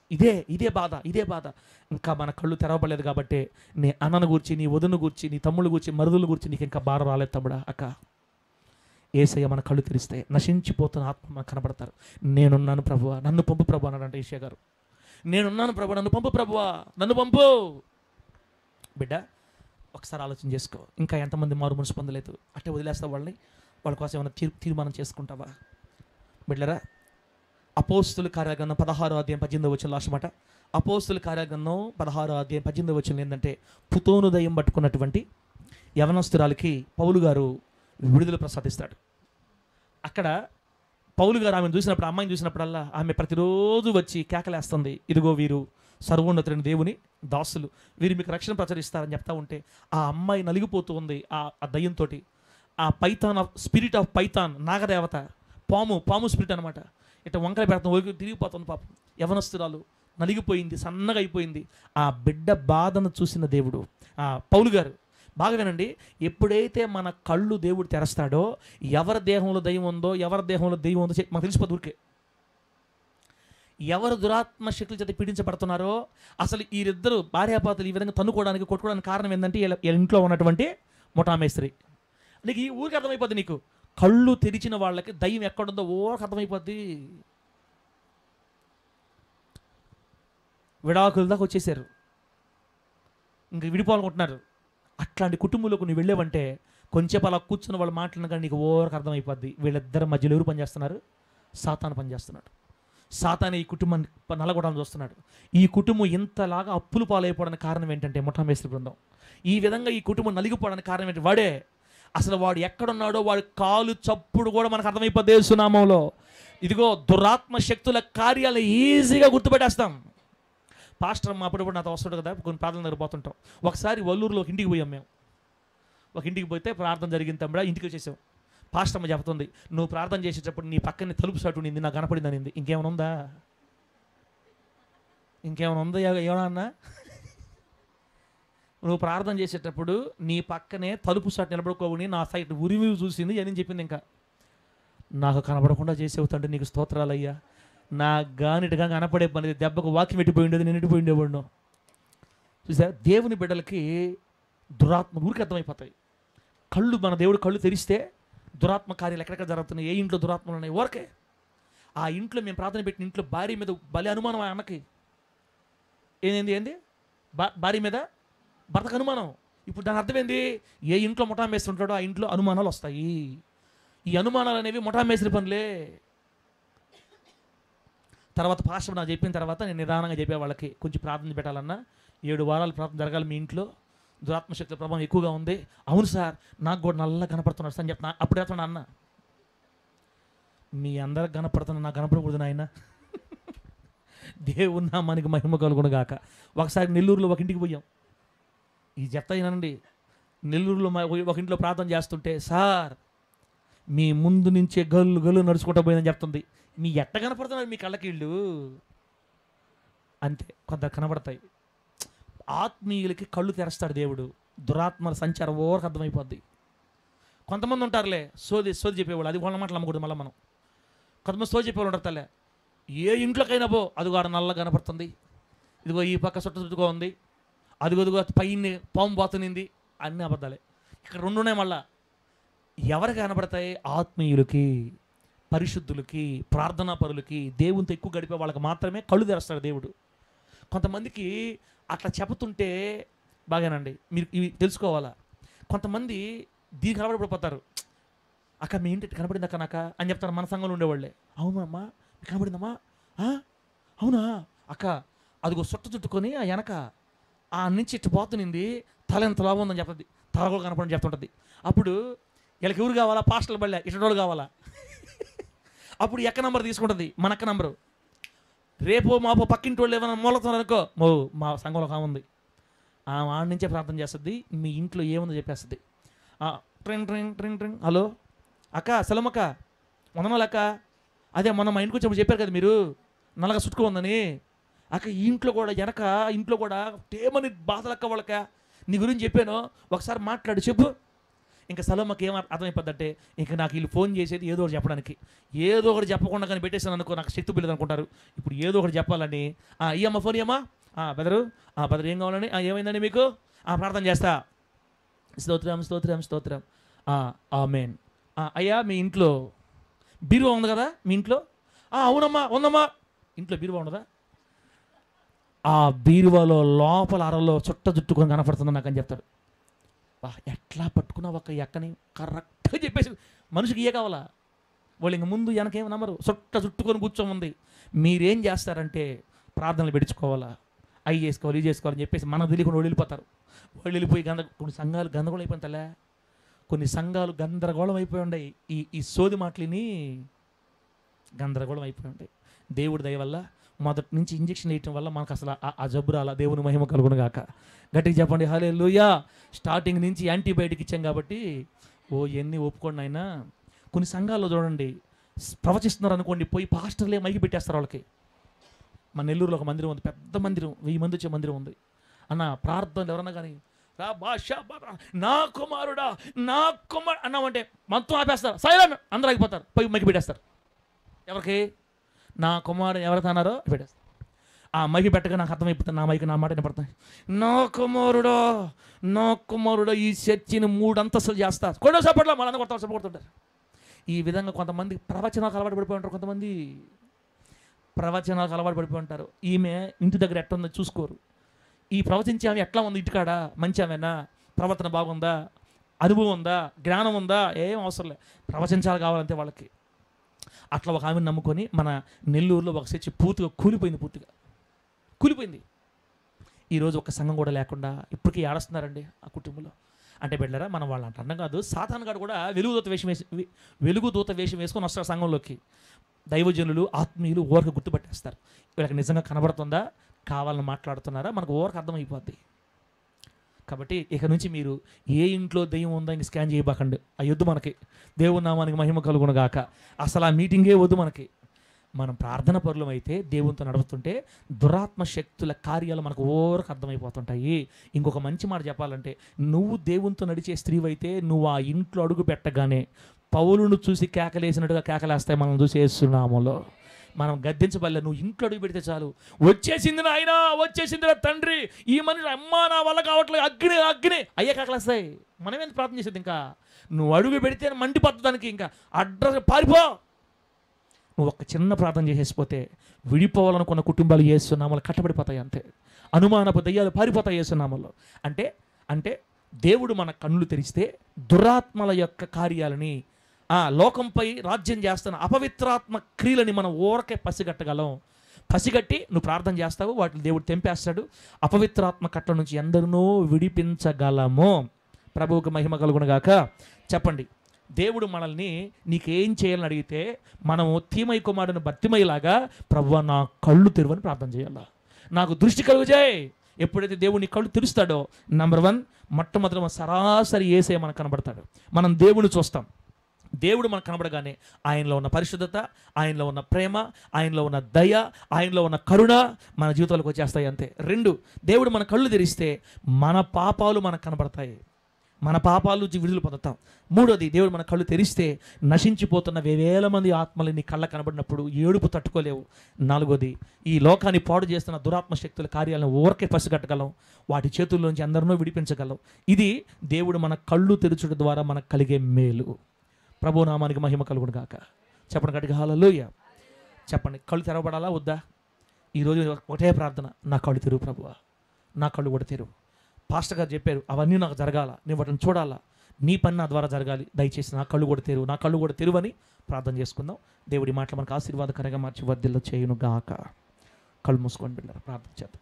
ఇదే బాధ. ఇంకా మన కళ్ళు తెరవబడలేదు కాబట్టి నీ అన్నను గురించి, నీ వదిన గురించి, నీ తమ్ముళ్ళ గురించి, మరుదుల గురించి నీకు ఇంకా భారం రాలేదు తమ్ముడా, అక్క. యేసయ్య మన కళ్ళు తెరిస్తే నశించిపోతున్న ఆత్మ మనకు కనబడతారు. నేనున్నాను ప్రభువా, నన్ను పంపు ప్రభు అన్నాడంటే యెషయా గారు. నేనున్నాను ప్రభు, నన్ను పంపు ప్రభువా, నన్ను పంపు. బిడ్డ ఒకసారి ఆలోచన చేసుకో, ఇంకా ఎంతమంది మారు మనసు పొందలేదు, అట్టే వదిలేస్తావు వాళ్ళని? వాళ్ళ కోసం ఏమైనా తీర్మానం చేసుకుంటావా? బిడ్డరా, అపోస్తుల కార్యగ్రంథం 16వ అధ్యాయం 18వ వచనం లాస్ట్ మాట. అపోస్తుల కార్యగ్రంథం 16వ అధ్యాయం 18వ వచనం ఏంటంటే, పుతోనుదయం పట్టుకున్నటువంటి యవనస్తురాలకి పౌలు గారు విడుదల ప్రసాదిస్తాడు. అక్కడ పౌలు గారు ఆమెను చూసినప్పుడు, అమ్మాయిని చూసినప్పుడల్లా ఆమె ప్రతిరోజు వచ్చి కేకలేస్తుంది, ఇదిగో వీరు సర్వోన్నతులైన దేవుని దాసులు, వీరు మీకు రక్షణ ప్రచురిస్తారని చెప్తా ఉంటే ఆ అమ్మాయి నలిగిపోతూ ఉంది ఆ దయ్యంతో. ఆ పైథాన్, స్పిరిట్ ఆఫ్ పైథాన్, నాగదేవత, పాము స్పిరిట్ అనమాట. ఇట్లా వంకర పెడుతుంది, తిరిగిపోతుంది పాపం. యవనస్తురాలు నలిగిపోయింది, సన్నగా అయిపోయింది. ఆ బిడ్డ బాధను చూసిన దేవుడు, పౌలు గారు బాగా వినండి, ఎప్పుడైతే మన కళ్ళు దేవుడు తెరస్తాడో ఎవరి దేహంలో దయ్యం ఉందో, ఎవరి దేహంలో దెయ్యం ఉందో మాకు తెలిసిపోతుంది ఊరికే. ఎవరు దురాత్మ శక్తుల చేత పీడించబడుతున్నారో, అసలు వీరిద్దరు భార్యాభర్తలు ఈ విధంగా తన్నుకోవడానికి, కొట్టుకోవడానికి కారణం ఏంటంటే వీళ్ళ ఇంట్లో ఉన్నటువంటి ముఠామేస్త్రి. నీకు ఈ ఊరికి అర్థమైపోద్ది, నీకు కళ్ళు తెరిచిన వాళ్ళకి దయ్యం ఎక్కడుందో ఊరికి అర్థమైపోద్ది. విడాకుల దాకా వచ్చేసారు, ఇంక విడిపోవాలనుకుంటున్నారు. అట్లాంటి కుటుంబంలోకి నువ్వు వెళ్ళేవంటే కొంచెం అలా కూర్చున్న వాళ్ళు మాట్లాడిన కానీ నీకు ఓవరకు అర్థమైపోద్ది, వీళ్ళిద్దరి మధ్యలో ఎవరు పనిచేస్తున్నారు? సాతాను పనిచేస్తున్నాడు. సాతాను ఈ కుటుంబాన్ని నలగొడాలని చూస్తున్నాడు. ఈ కుటుంబం ఇంతలాగా అప్పులు పాలైపోవడానికి కారణం ఏంటంటే ముఠామేస్త్రి బృందం. ఈ విధంగా ఈ కుటుంబం నలిగిపోవడానికి కారణం ఏంటి? వాడే. అసలు వాడు ఎక్కడున్నాడో వాడి కాలు చప్పుడు కూడా మనకు అర్థమైపోద్ది యేసు నామములో. ఇదిగో దురాత్మ శక్తుల కార్యాలు ఈజీగా గుర్తుపెట్టేస్తాం. పాస్టర్ అమ్మ అప్పుడప్పుడు నాతో వస్తుంటాడు కదా, కొన్ని ప్రార్థన దగ్గర పోతుంటాం. ఒకసారి వల్లూరులో ఒక ఇంటికి పోయాం మేము. ఒక ఇంటికి పోతే ప్రార్థన జరిగిన తమ్ముడా ఇంటికి వచ్చేసాం. పాస్టర్ అమ్మ చెప్తుంది, నువ్వు ప్రార్థన చేసేటప్పుడు నీ పక్కనే తలుపు సాటు నింది, నాకు కనపడింది అనింది. ఇంకేమైనా ఉందా? ఇంకేమైనా ఉందా? ఏమన్నా నువ్వు ప్రార్థన చేసేటప్పుడు నీ పక్కనే తలుపు సాటు నిలబడుకోని నా సైట్ ఉరిమి చూసింది అని చెప్పింది. ఇంకా నాకు కనపడకుండా చేసేవు తండ్రి, నీకు స్తోత్రాలయ్యా. నా గానిటిగా కనపడే పని దెబ్బకు వాక్యం పెట్టిపోయిండేది, నేను ఎట్టిపోయిండేవాడు. చూసా, దేవుని బిడ్డలకి దురాత్మ ఊరికి అర్థమైపోతాయి. కళ్ళు, మన దేవుడు కళ్ళు తెరిస్తే దురాత్మ కార్యాలు ఎక్కడెక్కడ జరుగుతున్నాయి, ఏ ఇంట్లో దురాత్మలు ఉన్నాయి ఊరకే. ఆ ఇంట్లో మేము ప్రార్థన పెట్టిన ఇంట్లో భార్య మీద భలే అనుమానం. ఆ అన్నకి ఏంది భార్య మీద భర్తకు అనుమానం. ఇప్పుడు దాని అర్థం ఏంది? ఏ ఇంట్లో ముఠా మేస్త్రి ఉంటాడో ఆ ఇంట్లో అనుమానాలు వస్తాయి. ఈ అనుమానాలు అనేవి ముఠా మేస్త్రి పనులే. తర్వాత పాస్టర్ నాకు చెప్పిన తర్వాత నేను నిదానంగా చెప్పే వాళ్ళకి, కొంచెం ప్రార్థన పెట్టాలన్నా 7 వారాలు ప్రార్థన జరగాలి మీ ఇంట్లో, దురాత్మశక్తుల ప్రభావం ఎక్కువగా ఉంది. అవును సార్, నాకు కూడా నల్ల కనపడుతున్నాడు సార్ అని చెప్తున్నా. అప్పుడు చెప్తున్నా, అన్న మీ అందరికి కనపడుతున్నా, నాకు కనపడకూడదు నాయన. దేవుని నామానికి మహిమ కలుగును గాక. ఒకసారి నెల్లూరులో ఒక ఇంటికి పోయాం. ఇది చెప్తానండి, నెల్లూరులో ఒక ఇంట్లో ప్రార్థన చేస్తుంటే, సార్ మీ ముందు నుంచే గల్లు గల్లు నడుచుకుంటూ పోయిందని చెప్తుంది. మీ ఎట్ట కనపడుతున్నారు మీ కళ్ళకీళ్ళు? అంతే, కొంత కనబడతాయి. ఆత్మీయులకి కళ్ళు తెరస్తాడు దేవుడు. దురాత్మల సంచారం ఓరకు అర్థమైపోద్ది. కొంతమంది ఉంటారులే సోది చెప్పేవాళ్ళు, అది వాళ్ళ మాటలు నమ్మకూడదు. మళ్ళీ మనం కొంతమంది సోది చెప్పేవాళ్ళు ఉంటారు. తల్లే ఏ ఇంట్లోకైనా పో, అదిగో ఆడ నల్ల కనపడుతుంది, ఇదిగో ఈ పక్క చుట్టుగా ఉంది, అదిగో పైన పాము పోతునింది, అన్నీ అబద్ధాలే. ఇక్కడ 2 ఉన్నాయి. మళ్ళా ఎవరికి కనబడతాయి? ఆత్మీయులకి, పరిశుద్ధులకి, ప్రార్థనా పరులకి, దేవునితో ఎక్కువ గడిపే వాళ్ళకి మాత్రమే కళ్ళు తెరుస్తాడు దేవుడు. కొంతమందికి అట్లా చెబుతుంటే బాగానండి, మీరు ఇవి తెలుసుకోవాలా. కొంతమంది దీనికి కనబడిపోతారు. అక్క మీ ఇంటి కనబడింది అక్క నాక అని చెప్తారు మన సంఘంలో ఉండేవాళ్ళే. అవునమ్మా మీకు కనబడిందమ్మా, అవునా అక్క, అదిగో చుట్టుకొని ఆ వెనక ఆ నుంచి ఇట్టు పోతునింది, తల ఎంత లాభం ఉందని చెప్తుంది, తల కూడా కనపడని చెప్తుంటుంది. అప్పుడు వీళ్ళకి ఎవరు కావాలా? పాస్టర్లు బళ్ళే ఇటోళ్ళు కావాలా? అప్పుడు ఎక్క నంబర్ తీసుకుంటుంది, మన అక్క నంబరు. రేపో మాపో పక్కింటి వాళ్ళు ఏమైనా మూలతున్నారు అనుకో, మా సంఘంలో కాముంది, ఆడి నుంచే ప్రార్థన చేస్తుంది, మీ ఇంట్లో ఏముందో చెప్పేస్తుంది. ట్రింగ్ ట్రింగ్ ట్రింగ్ ట్రింగ్, హలో అక్క, సెలమక్క, వందనాలు అక్క, అదే మొన్న మా ఇంటికి వచ్చినప్పుడు చెప్పారు కదా మీరు నల్లగా చుట్టుకుందని. అక్క ఈ ఇంట్లో కూడా వెనక ఇంట్లో కూడా తేమని బాధలక్క వాళ్ళక నీ గురించి చెప్పాను, ఒకసారి మాట్లాడు చెప్పు. ఇంకా సలోమకి ఏం అర్థమైపోద్దంటే, ఇంకా నాకు వీళ్ళు ఫోన్ చేసేది ఏదో ఒకటి చెప్పడానికి, ఏదో ఒకటి చెప్పకుండా కానీ పెట్టేసాను అనుకో, నాకు శక్తి పిల్లలు అనుకుంటారు. ఇప్పుడు ఏదో ఒకటి చెప్పాలని, ఇయ్యమ్మ ఫోన్ ఇయ్యమ్మా, బెదరు ఏం కావాలని, ఏమైందండి మీకు, ప్రార్థన చేస్తా, స్తోత్రం స్తోత్రం స్తోత్రం, ఆమేన్. అయ్యా మీ ఇంట్లో బీరువా ఉంది కదా మీ ఇంట్లో? అవునమ్మా ఉందమ్మా. ఇంట్లో బీరువా ఉండదా? ఆ బీరువాలో లోపల అరలో చుట్టుకొని కనపడుతుంది నాకు అని చెప్తాడు. ఎట్లా పట్టుకున్నావు ఒక ఎక్కని కరెక్ట్గా చెప్పేసి. మనిషికి ఏ కావాలా? వాళ్ళు ఇంక ముందు వెనకేమి నమ్మరు, చుట్టుకొని కూర్చోముంది. మీరేం చేస్తారంటే ప్రార్థనలు పెట్టుకోవాలా, అవి చేసుకోవాలి ఇది చేసుకోవాలని చెప్పేసి మనకు తెలియకుండా వాళ్ళు వెళ్ళిపోతారు. వాళ్ళు వెళ్ళిపోయి కొన్ని సంఘాలు గందరగోళం అయిపోయింది తలే, కొన్ని సంఘాలు గందరగోళం అయిపోయి ఉన్నాయి. ఈ సోది మాటలిని గందరగోళం అయిపోయి ఉంటాయి. దేవుడి దయ వల్ల మొదటి నుంచి ఇంజక్షన్ వేయటం వల్ల మనకు అసలు ఆ జబ్బు రాలా. దేవుని మహిమ కలుగును గాక. గట్టిగా చెప్పండి హల్లెలూయా. స్టార్టింగ్ నుంచి యాంటీబయాటిక్ ఇచ్చాం కాబట్టి ఎన్ని ఒప్పుకోండి అయినా. కొన్ని సంఘాల్లో చూడండి, ప్రవచిస్తున్నారు అనుకోండి, పోయి పాస్టర్లే మైకి పెట్టేస్తారు వాళ్ళకి. మన నెల్లూరులో ఒక మందిరం ఉంది, పెద్ద మందిరం, 1000 మంది వచ్చే మందిరం ఉంది. అన్న ప్రార్థనలు ఎవరన్నా కానీ నా కుమారుడా నా కుమారు అన్నామంటే మొత్తం ఆపేస్తారు, సైలెంట్ అందరూ ఆగిపోతారు, పోయి మైకి పెట్టేస్తారు. ఎవరికి? నా కుమారుడు ఎవరైతే అన్నారో పెట్టేస్తారు. ఆ మైకి పెట్టగా నాకు అర్థమైపోతుంది, నా మైకి నా మాట వినపడుతుంది. నా కుమారుడో ఈ చర్చిని 3 అంతస్తులు చేస్తారు, కొంచెం సపోర్ట్లో మళ్ళీ కొడుతుంటారు. ఈ విధంగా కొంతమంది ప్రవచనాలకు అలవాటు పడిపోయి ఉంటారు. కొంతమంది ప్రవచనాలకు అలవాటు పడిపోయి ఉంటారు. ఈమె ఇంటి దగ్గర ఎట్లా ఉందో చూసుకోరు. ఈ ప్రవచించే ఆమె ఎట్లా ఉంది ఇంటికాడ, మంచి ఆమెనా, ప్రవర్తన బాగుందా, అనుభవం ఉందా, జ్ఞానం ఉందా, ఏం అవసరం లేదు, ప్రవచించాలి కావాలంటే వాళ్ళకి. అట్లా ఒక ఆమెను నమ్ముకొని మన నెల్లూరులో ఒక చర్చి పూర్తిగా కూలిపోయింది. ఈరోజు ఒక సంఘం కూడా లేకుండా ఇప్పటికీ ఏడుస్తున్నారండి ఆ కుటుంబంలో. అంటే బిడ్డలారా, మనం వాళ్ళు అంటున్నాం కాదు, సాతాను గారు కూడా వెలుగుదూత వేషం వేసుకొని వస్తారు సంఘంలోకి. దైవజనులు ఆత్మీయులు ఊరికి గుర్తుపట్టేస్తారు, వీళ్ళకి నిజంగా కనబడుతుందా కావాలని మాట్లాడుతున్నారా? మనకు ఓరకు అర్థమైపోద్ది. కాబట్టి ఇక నుంచి మీరు ఏ ఇంట్లో దెయ్యం ఉందో ఇంక స్కాన్ చేయబాకండి. అయ్యొద్దు మనకి. దేవుని నామానికి మహిమ కలుగును గాక. అసలు ఆ మీటింగే వద్దు మనకి. మనం ప్రార్థన పరులం అయితే దేవునితో నడుపుతుంటే దురాత్మ శక్తుల కార్యాలు మనకు ఓరకు అర్థమైపోతుంటాయి. ఇంకొక మంచి మాట చెప్పాలంటే, నువ్వు దేవునితో నడిచే స్త్రీవైతే నువ్వు ఆ ఇంట్లో అడుగు పెట్టగానే పౌలును చూసి కేకలేసినట్టుగా కేకలేస్తాయి మనం చూసి యేసునామములో. మనం గద్దించబల్లే. నువ్వు ఇంట్లో అడుగు పెడితే చాలు, వచ్చేసింది నాయన, వచ్చేసింది తండ్రి, ఈ మనిషి అమ్మా నా వల్ల కావట్లేదు, అగ్ని అగ్ని అయ్యే కేకలేస్తాయి. మనం ఎంత ప్రార్థన చేసేది? ఇంకా నువ్వు అడుగు పెడితే మండిపోతుంది దానికి. ఇంకా అడ్రస్ పారిపో. నువ్వు ఒక చిన్న ప్రార్థన చేసేసిపోతే విడిపోవాలనుకున్న కుటుంబాలు యేసునామములో కట్టబడిపోతాయి. అంతే. అనుమానపు దయ్యాలు పారిపోతాయి యేసునామములో. అంటే అంటే దేవుడు మన కన్నులు తెరిస్తే దురాత్మల యొక్క కార్యాలని, లోకంపై రాజ్యం చేస్తున్న అపవిత్రాత్మ క్రియలని మనం ఊరకే పసిగట్టగలం. పసిగట్టి నువ్వు ప్రార్థన చేస్తావు, వాటిని దేవుడు తెంపేస్తాడు. అపవిత్రాత్మ కట్ల నుంచి ఎందరినో విడిపించగలము. ప్రభువుకు మహిమ కలుగునుగాక. చెప్పండి. దేవుడు మనల్ని నీకేం చేయాలని అడిగితే మనము తీమై కుమారుని బర్తిమయ్యలాగా ప్రభువా నా కళ్ళు తెరువని ప్రార్థన చేయాలా. నాకు దృష్టి కలుగుజేయ్. ఎప్పుడైతే దేవుడు నీ కళ్ళు తెరుస్తాడో, నెంబర్ 1 మొట్టమొదటి సరాసరి యేసే మనకు కనబడతాడు. మనం దేవుని చూస్తాం. దేవుడు మనకు కనబడగానే ఆయనలో ఉన్న పరిశుద్ధత, ఆయనలో ఉన్న ప్రేమ, ఆయనలో ఉన్న దయ, ఆయనలో ఉన్న కరుణ మన జీవితాలకు వచ్చేస్తాయి. అంతే. 2, దేవుడు మన కళ్ళు తెరిస్తే మన పాపాలు మనకు కనబడతాయి. మన పాపాలు విడుదల పొందుతాం. 3, దేవుడు మన కళ్ళు తెరిస్తే నశించిపోతున్న వేవేల మంది ఆత్మలు నీ కళ్ళ కనబడినప్పుడు ఏడుపు తట్టుకోలేవు. 4, ఈ లోకాన్ని పాడు చేస్తున్న దురాత్మ శక్తుల కార్యాలను ఊరకే పసిగట్టగలం. వాటి చేతుల్లోంచి అందరినో విడిపించగలం. ఇది దేవుడు మన కళ్ళు తెరుచుట ద్వారా మనకు కలిగే మేలు. ప్రభు నామానికి మహిమ కలుగును గాక. చెప్పండి గట్టిగా హల్లెలూయా. చెప్పండి. కళ్ళు తెరవబడాలా వద్దా? ఈరోజు ఒకటే ప్రార్థన, నా కళ్ళు తెరువు ప్రభువా, నా కళ్ళు కూడా తెరువు. పాస్టర్ గారు చెప్పారు, అవన్నీ నాకు జరగాల, నేను వాటిని చూడాలా, నీ పని నా ద్వారా జరగాలి, దయచేసి నా కళ్ళు కూడా తెరువు, నా కళ్ళు కూడా తెరువని ప్రార్థన చేసుకుందాం. దేవుడి మాటలు మనకు ఆశీర్వాదకరంగా మార్చి వర్ధిల్ల చేయును గాక. కళ్ళు మూసుకొని బిడ్డలారా ప్రార్థన చేద్దాం.